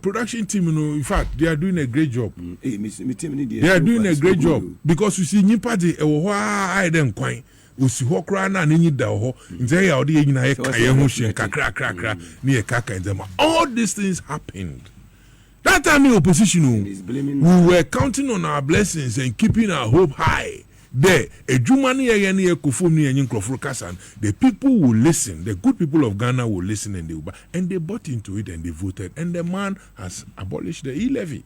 production team, in fact, they are doing a great job. They are doing a great job because you see, new party, why them quite. Usi hokra na nini da ho nze ya odi nyina ye kaye ho hye kakra ni ye kaka them. All these things happened. That time in opposition we were counting on our blessings and keeping our hope high. There, a Jumani Ayani Kufumi and Krofrukasan, the people will listen, the good people of Ghana will listen and they bought into it and they voted. And the man has abolished the E-levy.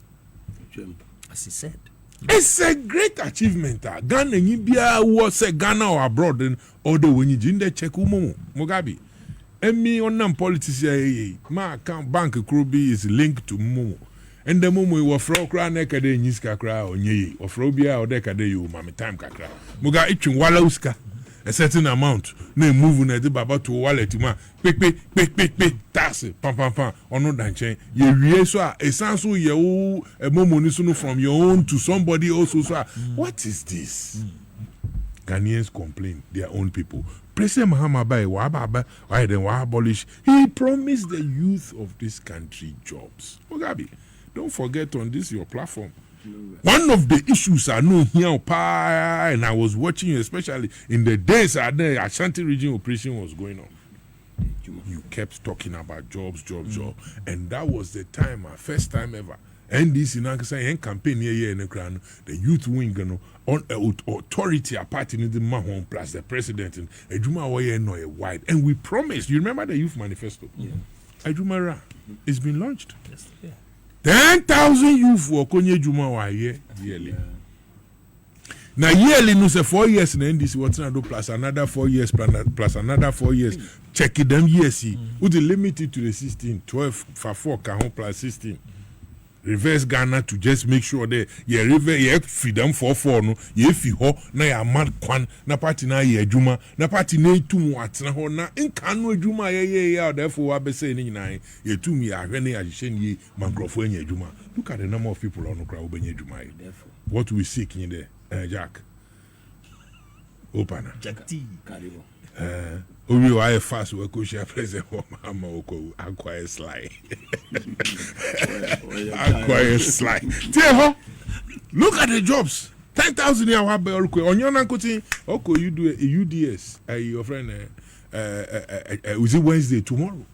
As he said. It's a great achievement. Ghana Nibia was a Ghana or abroad and although when you jinda check Mugabe. And me on non politician, my account bank Krubi is linked to Mumu. And the moment we were fro cry nekade nyiska cry or ye or frobia or decade you mammy time kakra. Muga itching walauska a certain amount. No move na the baba to wallet ma pick tax pam or no danche. Ye reso a sansu ye a momonisunu from your own to somebody also. What is this? Ghanaians complain, their own people. President Mahama by Wababa, why then abolish? He promised the youth of this country jobs. Mugabe. Don't forget on this your platform. One of the issues I know here, and I was watching you, especially in the days the Ashanti region operation was going on. You kept talking about jobs, and that was the time, our first time ever. And this in Ankasa campaign here in the crown, the youth wing on authority apart in the Mahon plus the president and Ejuma Waye no a wide. And we promised. You remember the youth manifesto? Yeah. Ejuma it's been launched. Yes. Yeah. 10,000 youth for Konye Juma wa yearly. Now yearly no say 4 years in NDC what's not do plus another 4 years plus another 4 years. Check it them years. Would limit it to the 16, 12 for 4 can plus 16. Reverse Ghana to just make sure that ye river ye freedom for no ye fi ho na ya mad kwan na party na ye adwuma na party na etum atena ho na nka no adwuma ye therefore wa be say ni nyina ye tum ye ahwe na ya hye ni mankrofo anya adwuma. Look at the number of people on okra obenya adwuma. What we seek in there Jack Opana Jack T we were fast we could share present Mahama oko acquire sly. Acquire sly. Look at the jobs. 10,000 here on your nankotin. Okay, you do a UDS. Your friend was it Wednesday tomorrow?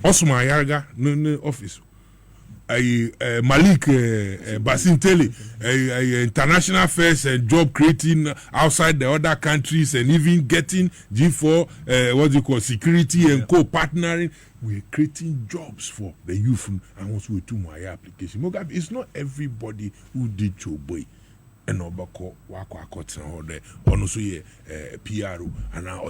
Osman Yarga no office. Malik Basintele, international affairs and job creating outside the other countries and even getting G4 security and co-partnering. We're creating jobs for the youth and also with 2 more application. Mugabe, it's not everybody who did your boy. And Obako Wako or also PRO and now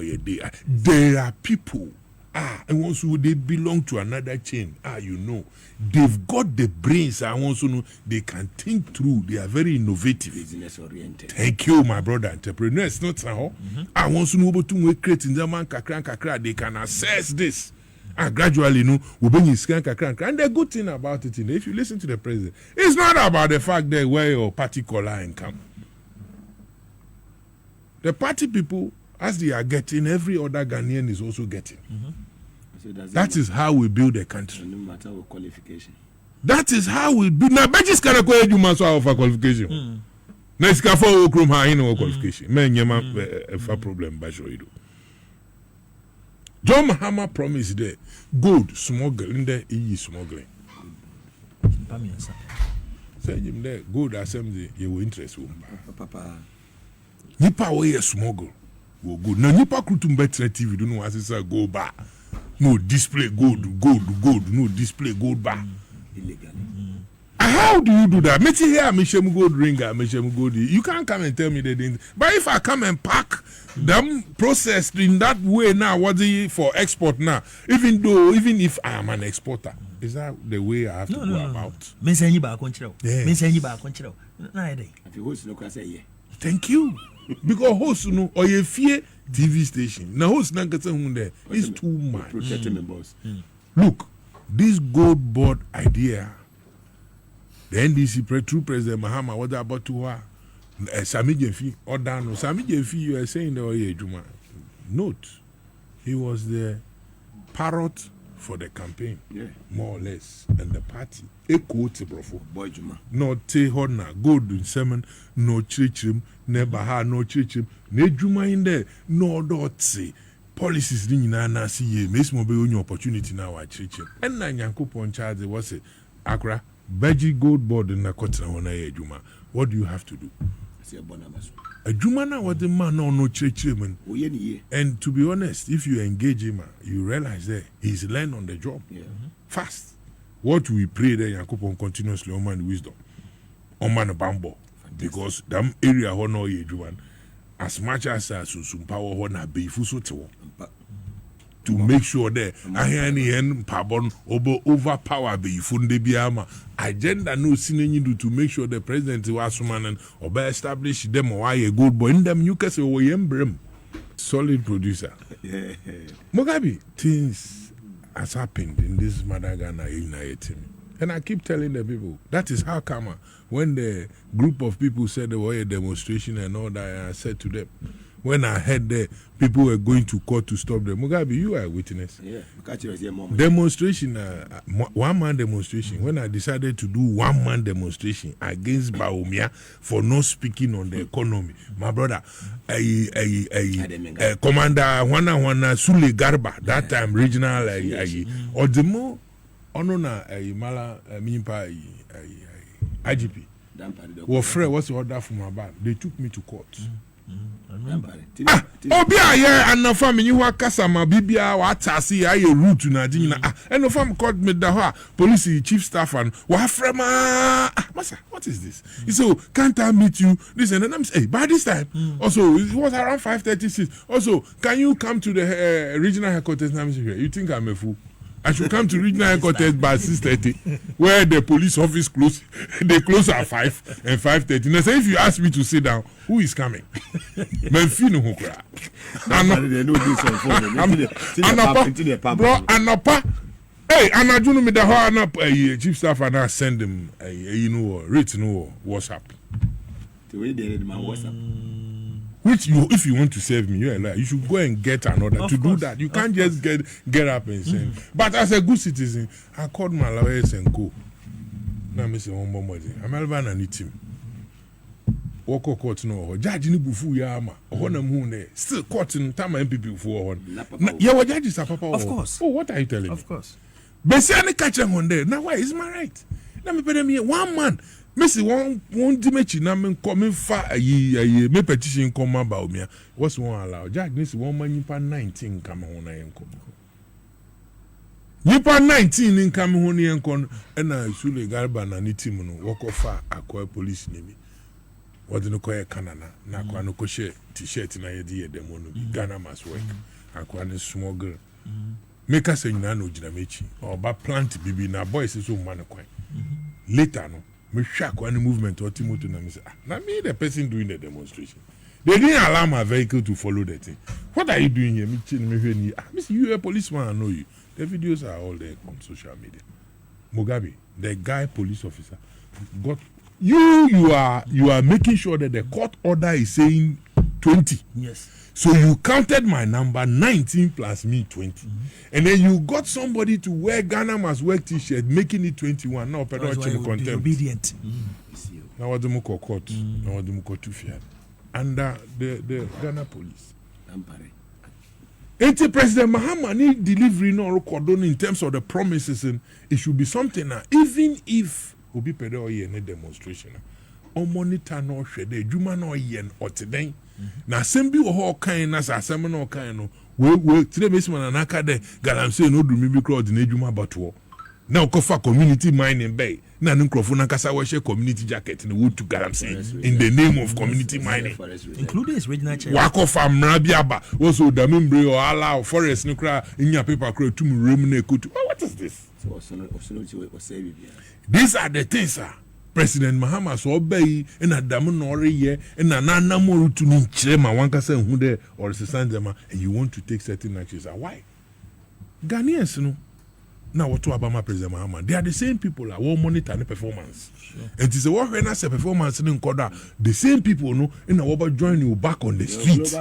there are people and also they belong to another chain. You know, they've got the brains. I also know they can think through. They are very innovative. Business oriented. Thank you, my brother. Entrepreneurs, not so. I want to know about to create in the man kakra. They can assess this. And gradually, you know, we bring his kakra. And the good thing about it, if you listen to the president, it's not about the fact that where your party color income. The party people, as they are getting, every other Ghanaian is also getting. So that is how we build a country. No matter what qualification. That is how we build. Now, but just cannot go you must have a qualification. Next, can for Okrum high no qualification. Man, you have a problem by show you. John Mahama promised there gold smuggling there is smuggling. Say him there gold assembly you will interest Papa. Nipa way smuggle will good. Now nipa kutum better TV don't know as it's a go bar. No display gold, no display gold bar. Illegally. How do you do that? Me here, me shame gold ringer, me shame gold. You can't come and tell me they didn't. But if I come and pack them processed in that way now, what's it for export now? Even if I am an exporter, is that the way I have to go about? Me say you ba konchiro. Me say you ba konchiro. Na ide. If you host no can say yeah. Thank you. Because host no or you fear TV station. Now host na get there. It's too much. Protecting the boss. Look, this gold board idea. The NDC true President Mahama, what about to her? Sami Jefi or Dano. Sami Jefi, you are saying the Juma. Note, he was the parrot for the campaign, more or less, and the party. Boy Juma. No te hona, gold in semen, no chichim, never had no chichim, ne Juma in there, no dotsi. Policies ring na see ye, miss mobile opportunity now at chichim. And na yanko pon charge was it, Accra. Beji gold board in Nakota on a Juma. What do you have to do? A Juma now what the man no church man. And to be honest, if you engage him, you realize that he's learned on the job. Fast. What we pray there, Yakupon continuously on man wisdom. On man bambo. Because that area honor ye Juma. As much as some power honor be fuso to make sure that I hear pardon overpower be funde biama agenda no sineni to make sure the president was man and or establish them or a good boy in them you can say brem solid producer. Mugabe, things has happened in this Madagascar team. And I keep telling the people that is how come when the group of people said there were a demonstration and all that, I said to them, when I heard that people were going to court to stop them, Mugabe, you are a witness. Demonstration, one-man demonstration. When I decided to do one-man demonstration against Baumia for not speaking on the economy, my brother, Commander Juana Sule Garba, that time regional, or the more, Onona, Mala, Mimpa, IGP. What's the order from my band? They took me to court. Obia yeah and no family you work kasama bibia wa tasi aye route na dinna and no fam called me the police chief staff and wa frema masa what is this he said can't I meet you this and then I'm say by this time also it was around 5:36 also can you come to the regional headquarters now you think I'm a fool I should come to regional headquarters by 6:30, where the police office close. They close at 5 and 5:30. And I say, if you ask me to sit down, who is coming? Menfino hukra. Bro, Anapa. Hey, Anajunu me the whole chief staff and I send them rate no WhatsApp. The way they read my WhatsApp. Which if you want to save me, you're like, you should go and get another. Of to course. Do that, you can't just get up and send. But as a good citizen, I called my lawyers and go. Now I say one more thing. I'm Alvan and it him. Walk court no. Judge ni bufu ya ama. Ohona mhune. Still court in time MPP for one. Yeah, what judges are papa. Of course. Oh, what are you telling me? Of course. Besiani catch him on there. Now why is my right? Now me pay me 1 man. Messi one dimechi na me come fa ayi me petition come about me. What's one allow? Jack this one man nipa 19 come on na yenko. Nipa 19 in come on yenko na Sule Garba na ni team no work ofa akwa police nimi. What no koye kanana na akwa no ko share t-shirt na yedi ye demo no Ghana must work. Akwa ni smuggle. make us say na no gina mechi or ba plant bibi na boys so man kwan later no me shock one movement or Timothy na me say na me the person doing the demonstration. They didn't allow my vehicle to follow the thing. What are you doing here? Me see you a policeman, I know you. The videos are all there on social media. Mugabe, the guy police officer, got you are making sure that the court order is saying 20. Yes. So you counted my number 19 plus me 20. And then you got somebody to wear Ghana must work t-shirt making it 21. Now contempt. Obedient. Now what do you call court? Now what do you call to fear? Under the Ghana police. Ain't President Mahama need delivery no record in terms of the promises, and it should be something now. Even if Obi Pedo ye ne demonstration, on monitor no shede, Juma no yen or today. Na sembi wo kind na asem no kind no. We today mesman anaka de galamse no do me crowd na Juma batwo. Na okofa community mining bay. Na nkrofo na kasa we share community jacket na wood to galamse in the name of community mining, including his regional chair. Wakofa mrabiaba also damembre or allow forest no kra inya paper kra tum rem na ekotu. What is this? These are the things, sir. President Mahama so obey in a dam no ye in a nana more to nchema wankasa hu there or sesandema, and you want to take certain actions. Why? Ghanaians no. Now what to Obama President Mahama? They are the same people that will monitor the performance. Sure. And it is what when I say performance in Koda, the same people know in a will join you back on the street.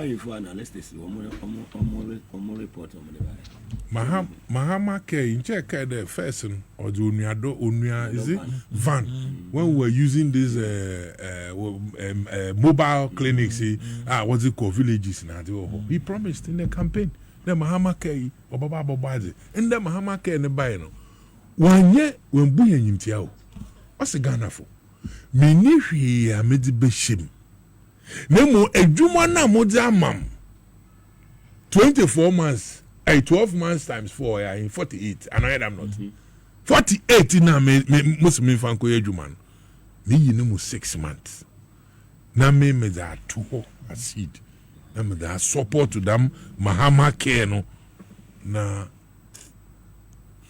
Mahama care in check the first or the Unia is it van when we were using these mobile clinics, what's it called, villages now. He promised in the campaign. The Mahama Kay or Baba Babazi, and the Mahama Kay and the Bayano. 1 year when Buya Yimtiao. What's a Ghana for? Minishi a medibeshim. Nemo a Jumana Mozamam. 24 months, 12 months times 4, in 48. And I am not. 48 in a Muslim Fanko Juman. Me, you know, 6 months. Na me that 2 a seed. Them that support to them Mahama care no na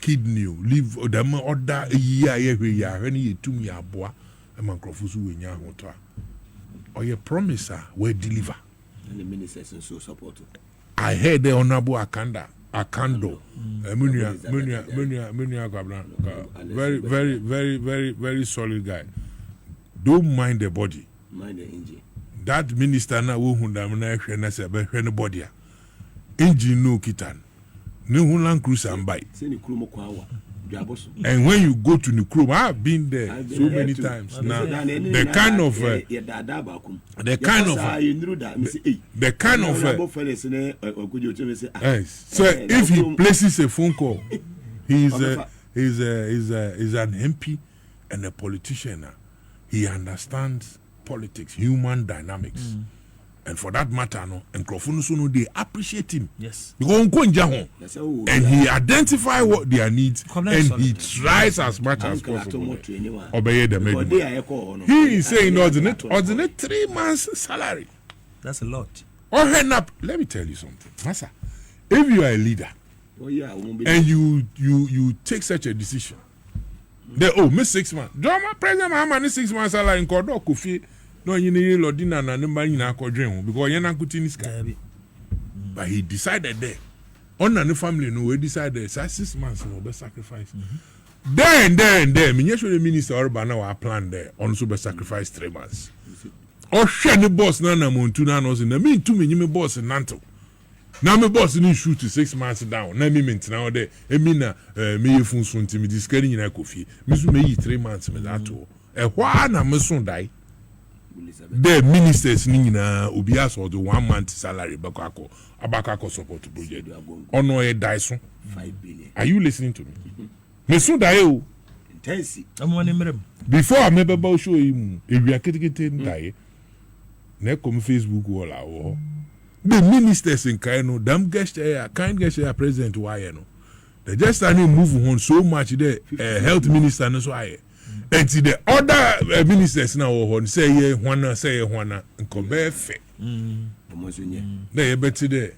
kidney leave them order a year when you 2 year boy and microphone when you want or your promiser will deliver. And the ministers so support. I heard the honorable Akando very solid guy. Don't mind the body. Mind the engine. That minister na wo hundam na hwe na se be hwe ne body a engine no kitan ne hunlan cruise and bike. And when you go to Nukrum, I've been there so many times now. The kind of so if he places a phone call, he's an MP and a politician. He understands politics, human dynamics. And for that matter, no, and Krofunusuno, they appreciate him. Yes. And he identifies what their needs and he tries as much as possible. Obey the medium. He is saying ordinate 3 months salary. That's a lot. Let me tell you something. Masa, if you are a leader and you take such a decision, me 6 months. Drama President Mahama 6 months salary in Kodo Kofi. No, you need Lodina and the because you're not good in this guy. But he decided there. On the family, no, we decided 6 months will be sacrificed. Then, the minister or Bana plan there, also be sacrificed 3 months. Or share the boss, Nana Montuna knows in the mean 2 minutes boss in Nanto. Now, my boss didn't shoot 6 months down. Now, me now there. Emina, me phone soon to me discarding in a coffee. Miss me 3 months, me that all. A while, I'm soon die. The ministers nina obias or the 1 month salary abakako support project ono e daiso 5 billion. Are you listening to me? Me so die o intense before I remember show him if you are getting die na come Facebook wall awo the ministers in Kaino damn gesture kind gesture president why no they just standing move on so much there health minister no so aye. And the other ministers now say ye Juana and Kobefe. They better there.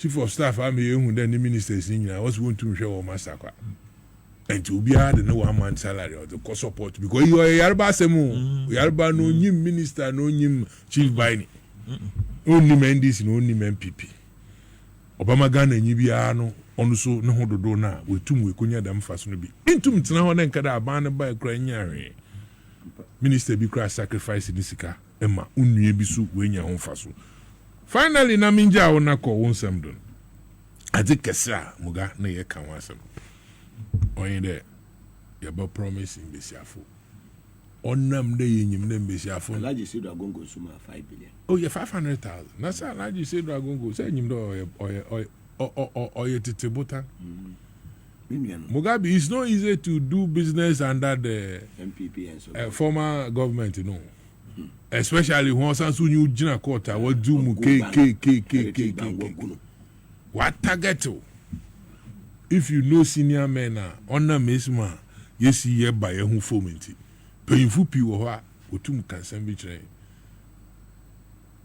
chief of staff ama ehu then the ministers ni I was going to share o master kwa and to be hard no 1 month salary or the cost support because you are yarba asemu yarba no nyim minister no nyim chief by ni only MDC no only MPP Obama Ghana nyi bia no ono so ne ho dodo na wetum we konya dam faso no bi intum tena ho na nkada aban ne ba kra nyaare minister bi kra sacrifice ni sika ema unue bi so we nya ho faso finally na minja wona ko wonsam don ade kesa muga na ye kan wasam onye de ya ba promise mbesiafo onam de yenyim na mbesiafo Alaji said Agongo suma 5 billion. oh yeah 500,000 na sa Alaji said Agongo say nyim do oye titibota Mugabe, it's not easy to do business under the MPP and so former government, you know. Especially when Sansu New Jina Kota, what do mu K. What target? If you know senior men, honor mesma, yes, ye by a home foment. Painful people who tum can send be trained.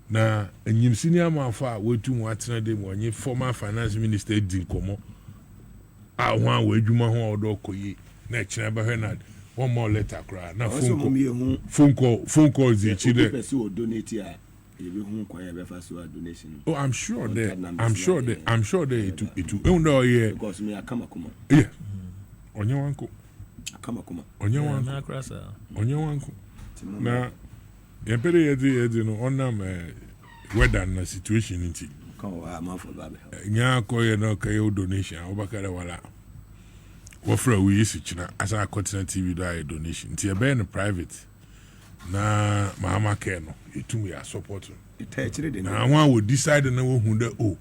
Na enyim senior man fa wetu mu atena dem wonye former finance minister din komo a ho an wadwuma ho odo koyi na kira ba hwe one more letter kra na phone call zi chide person donate a you be hu kwan ya be fa so donation. Oh, I'm sure that it no yeah because me akama kuma yeah onye wanko akama kuma onye wanko na yempere yedi no onam weather na situation nti kan wa ma for babe nya koye no kayo donation obakara wala wofra we isi china asa continent TV do a donation nti e be no private na Mahama care no etum ya support it actually dey na one will decide na wo hu de o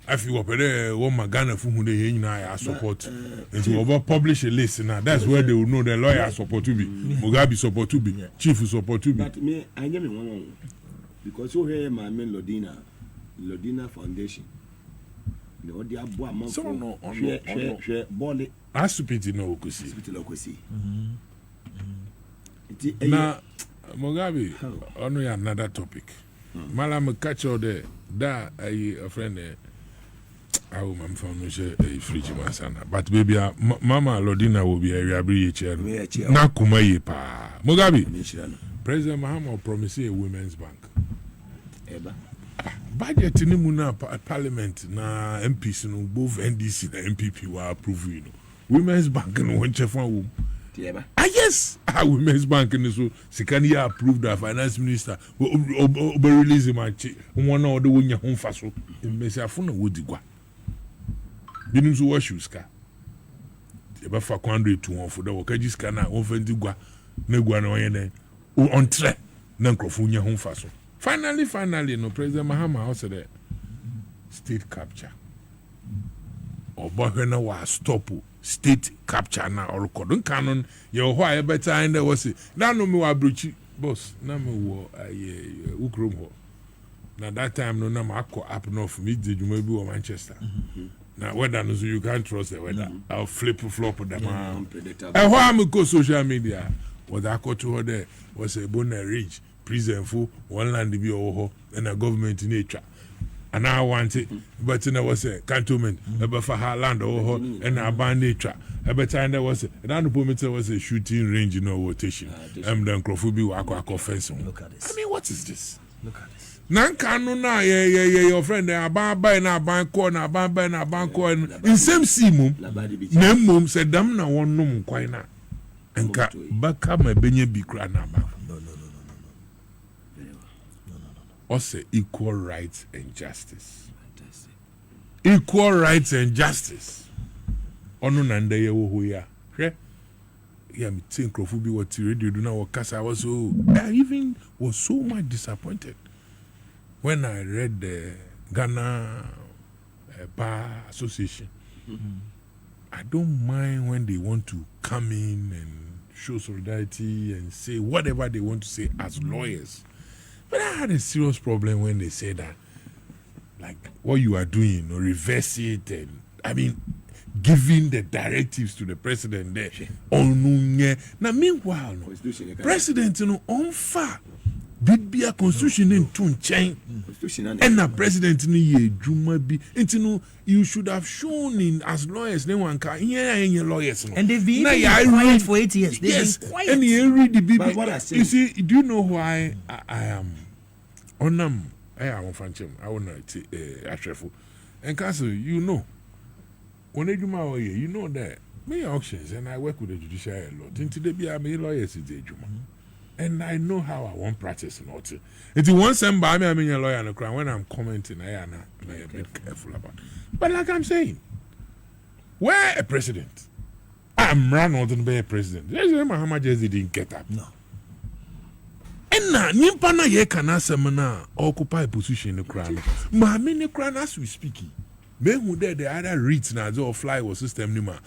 afi wo pere wo magana fu hu de ye nyina ya support nti wo publish a list na that's where they will know the lawyer support to be Mugabe support to be chief support to be but me I nyame one because you hear my main Lodina Foundation the odi abo amon so no share bole asupiti no okusi hospital okosi na Mugabe ono ya another topic mala me catch all there da a friend I will mam from no share fridge masana but baby mama Lodina will be a reabri chair na kuma yi pa Mugabe President Mahama promised a women's bank eba budget ni mu na parliament na MPs no both NDC na MPP were approve you know women's bank no won chef one eba yes women's bank ni so sikani ya approved the finance minister obe release ma chi won na odo wonya ho mfa so mbesiafo na wodigwa binu so washu ska eba fa kwando etu won fo da wakaji ska na won fa ndigwa na gwa na won ye on tre na nkrofo nya ho mfa so finally no President Mahama also the state capture obohwe wa stop state capture na orkodun canon ye ho aye better and there was na no me wa brochi boss na me wo aye ukrom ho na that time no na ma akọ up north me di juma bi wo Manchester na weather no so you can't trust the weather I'll flop them ho am go social media was akọto ho there was a bona ridge prison for one land be over and a government in nature and I want it but there was a cantonment about for her land over and a band nature every time there was and the was a shooting range in rotation and then Crawford be fence. Look at this. I mean what is this? Look at this. Nankano na your friend there buy na ban corner buy na ban corner in same simum na mum said damn na one no kwai na enka baka ma benye bi kra na ba also equal rights and justice. fantastic Equal rights and justice. Ono nanda ye wo ya. Hwe. Yeah, me think Krofubi what radio do now I was so I even was so much disappointed when I read the Ghana Bar Association. I don't mind when they want to come in and show solidarity and say whatever they want to say as lawyers. But I had a serious problem when they said that, like, what you are doing, or reverse it, and I mean, giving the directives to the president there. Now, meanwhile, president, unfair bibia constitution into nchen and na president ni ye juma bi ntino you should have shown in as lawyers ne wan ka here lawyers no and they've been quiet for 8 years. Yes, been quiet. and you read the But what I bibi say- you see do you know why I am onam I am fanchem I want to atrefu and council you know when ejuma you know that me auctions and I work with the judicial a lot into the be me lawyers is ejuma. And I know how I want practice not to. If you want somebody, I mean a lawyer and a crime when I'm commenting, I am a bit careful about it. But like I'm saying, where a president? I'm run out to be a president. There's a Mahama just didn't get up. No. And now, Nimpana ye can semana occupy position in the crown. Mahami ne crown as we speaking. Men who there the other reads now the fly was system nima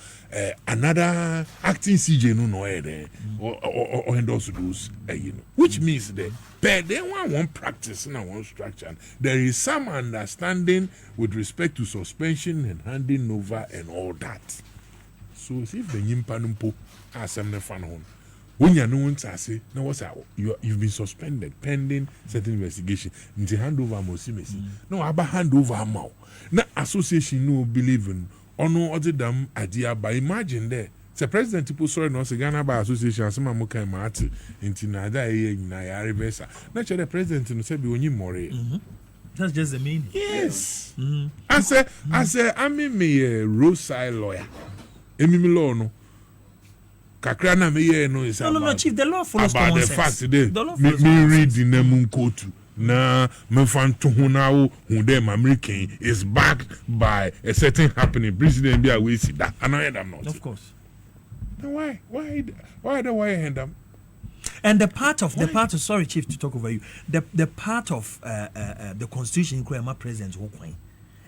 another acting CJ no there or endorse those you know, which means that but they want one practice and one structure. There is some understanding with respect to suspension and handing over and all that. So if the nyimpanumpo asem ne fan hon when you know what I say now what's that you've been suspended pending certain investigation nti hand over mosimesi no aba hand over amount na association no believe in ono other them idea by imagine there the president people sorry no say Ghana Bar Association asema mo kan maati nti na da na ya reverse na the president no say be onyi more. That's just the meaning. Yes. I say I mean me a roadside lawyer emi law no kakra na me ye no is No, Chief. The law follows about common the sense. fact today The law me follows common read sense. the name kotu na me fan to hu na wo hu dem American is backed by a certain happening president be we see that and I am not. Of course. Then why hand them? And the part of sorry, Chief, to talk over you. The part of the Constitution Emma President Wokwan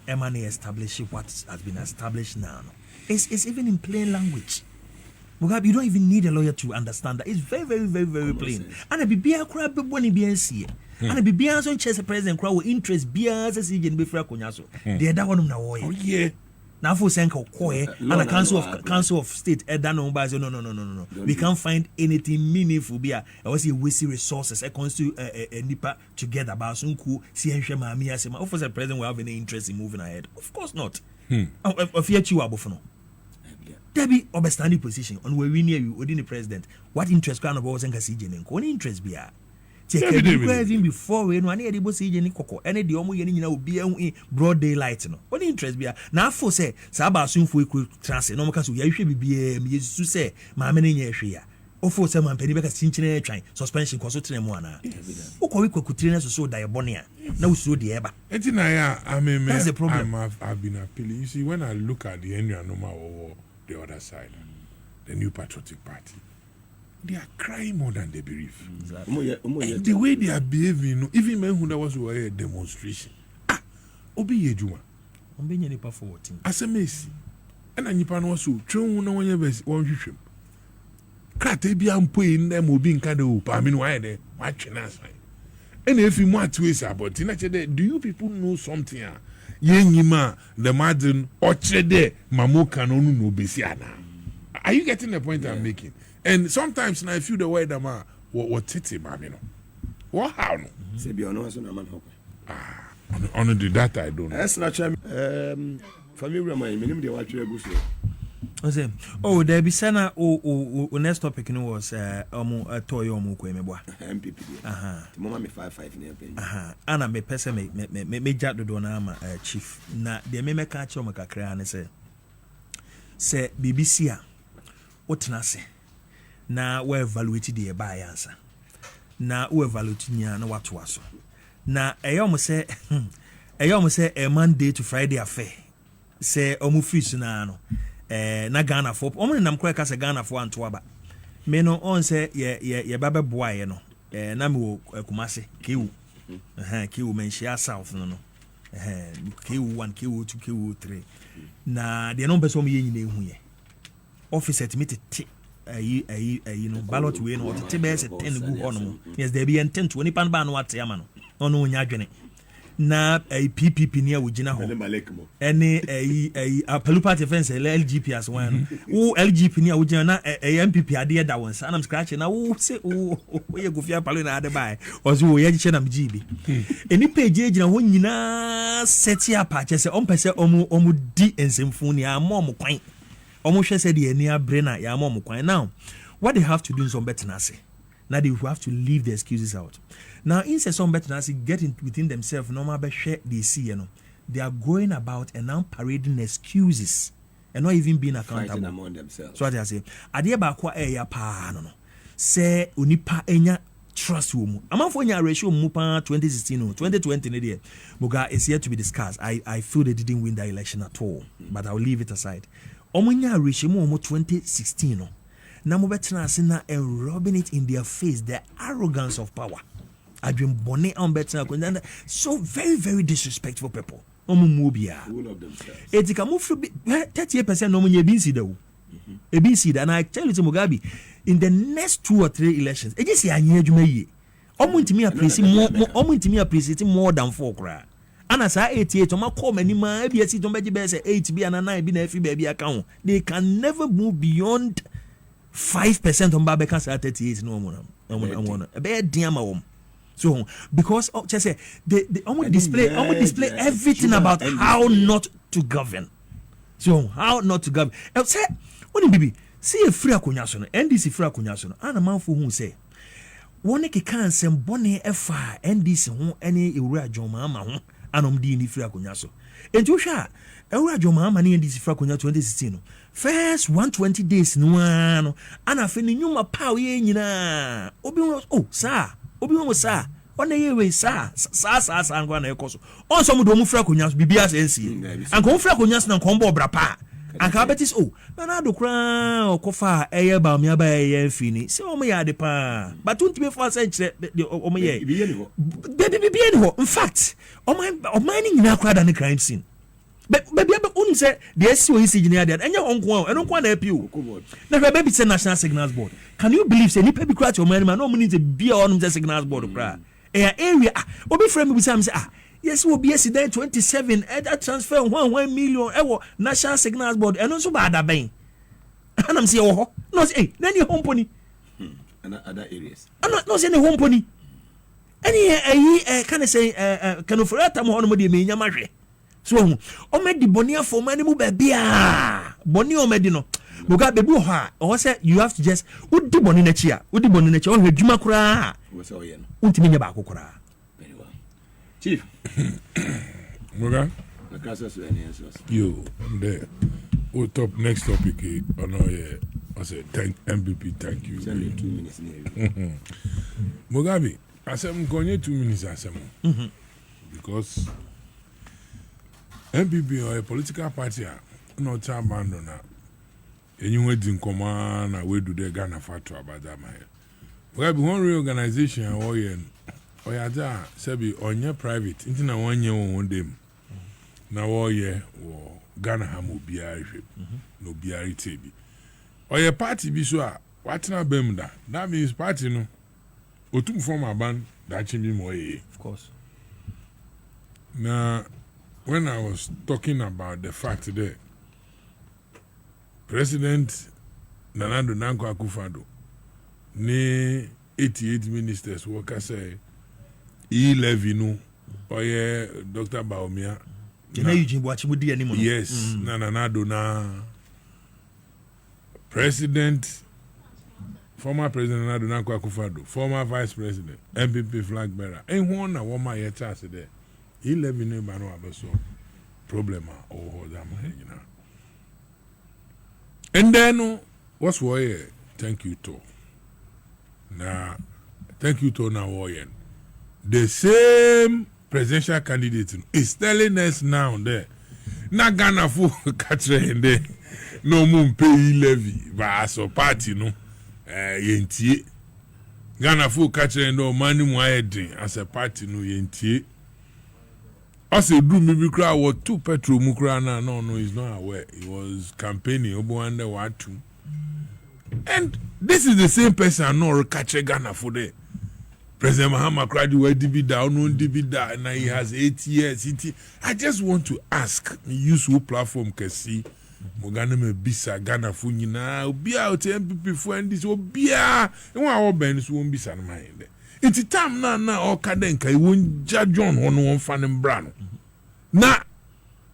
Emma establish what has been established now. It's even in plain language. Mugabe, you don't even need a lawyer to understand that. It's very, very, very, very plain. And a BBA crab when BNC. And a BBA on chess president crowd will interest BS as he can be fra konyaso. The other one now. Oh yeah. Now for Senko Koye and a council of state no. We can't find anything meaningful here. I was we see resources a council a nipa together about sunku see Mahama Maase. Of course the president will have any interest in moving ahead. Of course not. Of yet you are both no. There be overstanding position on where we near you within the president. What interest can about and CJ and interest be a take even before we know any able CJ Koko any the omo yen will be in broad daylight no. What interest be a now for say Saba soon for trans no can so ya should be to say my many year. O for some penny because cinchine trying suspension cause to them one. O could train so diabonia. No so the eba. I mean That's the problem. I've been appealing. You see, when I look at the Enria Noma or the other side, the New Patriotic Party, they are crying more than they believe. And the way they are behaving, even men who there was a demonstration. Obi Yejuma. Obi Nipa for what? As a Messi. And a Nipan was so true no one ever won you. Crate be in them will be in Kado, I mean, why they watching us. And if you want to is about it, do you people know something? Yenima, the Madden, Ochede, Mamoka, no Besiana. Are you getting the point I'm making? And sometimes now I feel the way that what titi, mamino. What how no? Say be on so na man hope. On the data I don't know. That's not family my minimum dey watch egu so. Oh, there be sana next topic no was toy ko emeboa. MPP. The mama me 55 na pen. Ana me pese me jado do na ama chief. Na de me ka che o makakra ne se BBC a wotena se na we evaluate the buy answer. Na we evaluate nya na wato aso. Na eyom se a Monday to Friday affair. Se omu fish na no. Na Ghana for omo nam kwa ka se Ghana for anto aba me no on se ye baba boaye no na me wo Kumase kewu kewu menshia south no kewu 1 kewu 2 kewu 3 na de no person me nyina ehu ye office at me te ayi no ballot we no te be se 10 gu hono yes there be intent woni pan ba no ate ama no ono nya adwene na PPP ni a wogina ho ene Apalu party fence LGP as one wo LGP ni a wogina na MPP ade da won sa na scratch na wo se wo ye Kofi Apalu na ade bai ozo wo ye giche na mjibi eni page gina ho nyina set up a chese ompese omu di ensemfu ni amom kwan omu hwe se de eni abre na ya amom kwan. Now what they have to do is on betenase. Now they have to leave the excuses out. Now, in some better getting within themselves, no matter share they see, they are going about and now parading excuses and not even being accountable. Fighting among themselves. So what I say, adia ba kwa eya pa no. Say unipa enya trust womu. Amafo enya ratio mu pa 2016 2020 ne there. Muga is yet to be discussed. I feel they didn't win the election at all, but I'll leave it aside. Omunya ratio mu 2016 no. Na mo betina asina and rubbing it in their face, the arrogance of power. I dream bonnet on better so very, very disrespectful people. Omumubia. Full of themselves. Etika move 30% no money BC though. A BC, and I tell you to Mugabe, in the next 2 or 3 elections, it just a year jume. Omuntimi appreciate more than 4 cra. And as I 88, on my call many ma BSC don't be best 8 be and 9 be every baby account. They can never move beyond 5% on Babeka at 38 no more. A bad diamond. So because just say they almost display everything about how not to govern. So how not to govern. Say when baby see a free akonya so no NDC free akonya so no ana manfo hu say won ke kan sem bone efa NDC ho ene ewura John Mahama ho anom di ni free akonya so. Enti wo hwa ewura John Mahama ne NDC free akonya 2016 no first 120 days no ana fe ni nyuma pa ye nyina obi sir obi wo sa one yewe sa ngwa na ekoso onso mu do mu fra konya bibia sensi anko mu fra konya na nkombo brapa anka betis na do kra okofa eye ba me aba eye fini se o me ya de pa but untime for sense o me ye bibia ni ho in fact o man ni na kra da ne crime scene baby un say the SCO is engineer there enya onko eno kwa na appeal na baby say National Signals Board. Can you believe say ni pe bi kra to man no money to be on the Signals Board kra area obi frame bi say yes we be yesterday 27 that transfer 1 million National Signals Board eno so ba da ben anam say wo no say na ni company and other areas no say ni company any can say can ofrata mo no de me nya mahwe so o me di bonia for mani mu ba bia boni o me di no Mugabe bu ha o say you have to just udi boni na chi o hwe dwuma kura we say o ye no untimi nya ba akokora very well chief Mugabe na kasa so any answers yo there o top next topic ono ye I say thank MPP thank you send me 2 minutes near Mugabe asem konye 2 minutes asem because MPP or a political party not abandon anyway in command we do the Ghana fatu abadama we have one reorganization or yaja sebi onye private into na 1 year on them na all year or Ghana hamu biari no biari tebi or your party be so what na bemda that means party no otum form a band that chimbi mo of course na when I was talking about the fact that President Nana Addo Dankwa Akufo-Addo ne 88 ministers worker say E11 no oye Dr. Baumia na Eugene Boachimudi animo yes na Nana Addo na President former President Nana Addo Dankwa Akufo-Addo former Vice President MPP flag bearer en na woma ye chance there 11 ne ba no abeso problem o ho da ma hina and then what's why thank you to na thank you to now the same presidential candidate is telling us now there na Ghana fu katre there no mun pay levy ba so party no yentie Ghana fu katre no mani mu ayedin as a party no yentie as a do maybe cry what 2 petrol mukra na no he's not aware he was campaigning obo under what 2 and this is the same person no catch Ghana for there President Mahama graduated DBDA, and now he has 8 years. I just want to ask, use who platform can see Mogana me bisa Ghana funyina obia o MPP for and this obia e won awo ben so won bisa no mind. It's time na o ka den kai won ja John hono won fa ne mbra no. Na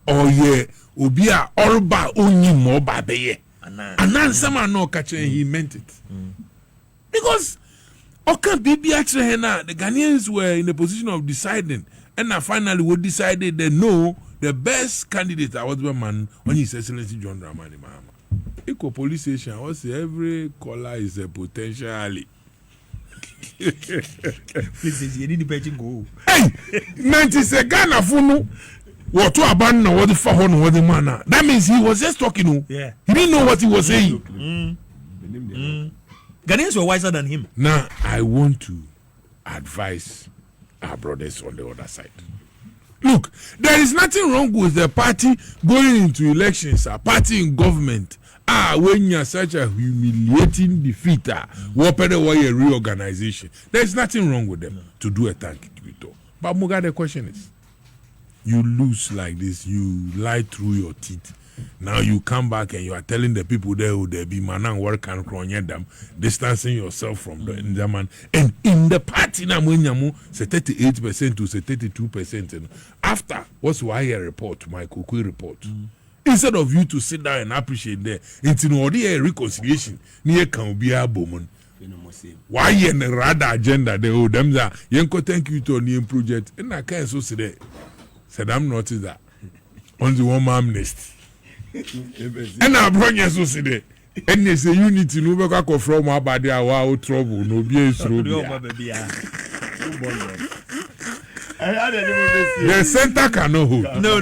oye obia orba onyi mo ba beye. Anansama no ka he meant it. Because Oka Bibi actually the Ghanaians were in the position of deciding, and now finally we decided that no, the best candidate was the man when His Excellency John Dramani Mahama. Equal police station, I was every caller is a potentially. Please, you need to pay go. Hey, 90 Ghana Funu. What to abandon what the fuck on what the man. That means he was just talking. Yeah. He didn't know what he was saying. Ghanaians were wiser than him. Now, I want to advise our brothers on the other side. Look, there is nothing wrong with the party going into elections, a party in government. When you're such a humiliating defeat, what better way a reorganization? There is nothing wrong with them to do a thank you. But Mugabe, the question is, you lose like this, you lie through your teeth. Now you come back and you are telling the people there who they be manang work and cronye them, distancing yourself from the man. And in the party now when you say 38% to say 32%. After what's why a report, my Kukui report. Instead of you to sit down and appreciate there, it's in order reconciliation near can be a woman. Why in the rather agenda they owe them that Yanko thank you to a new project and I can't so say that. Said I'm not that. On the one amnesty. And I brought you so say and they say unity no be go from abade awa trouble no be through. The center cannot hold. No.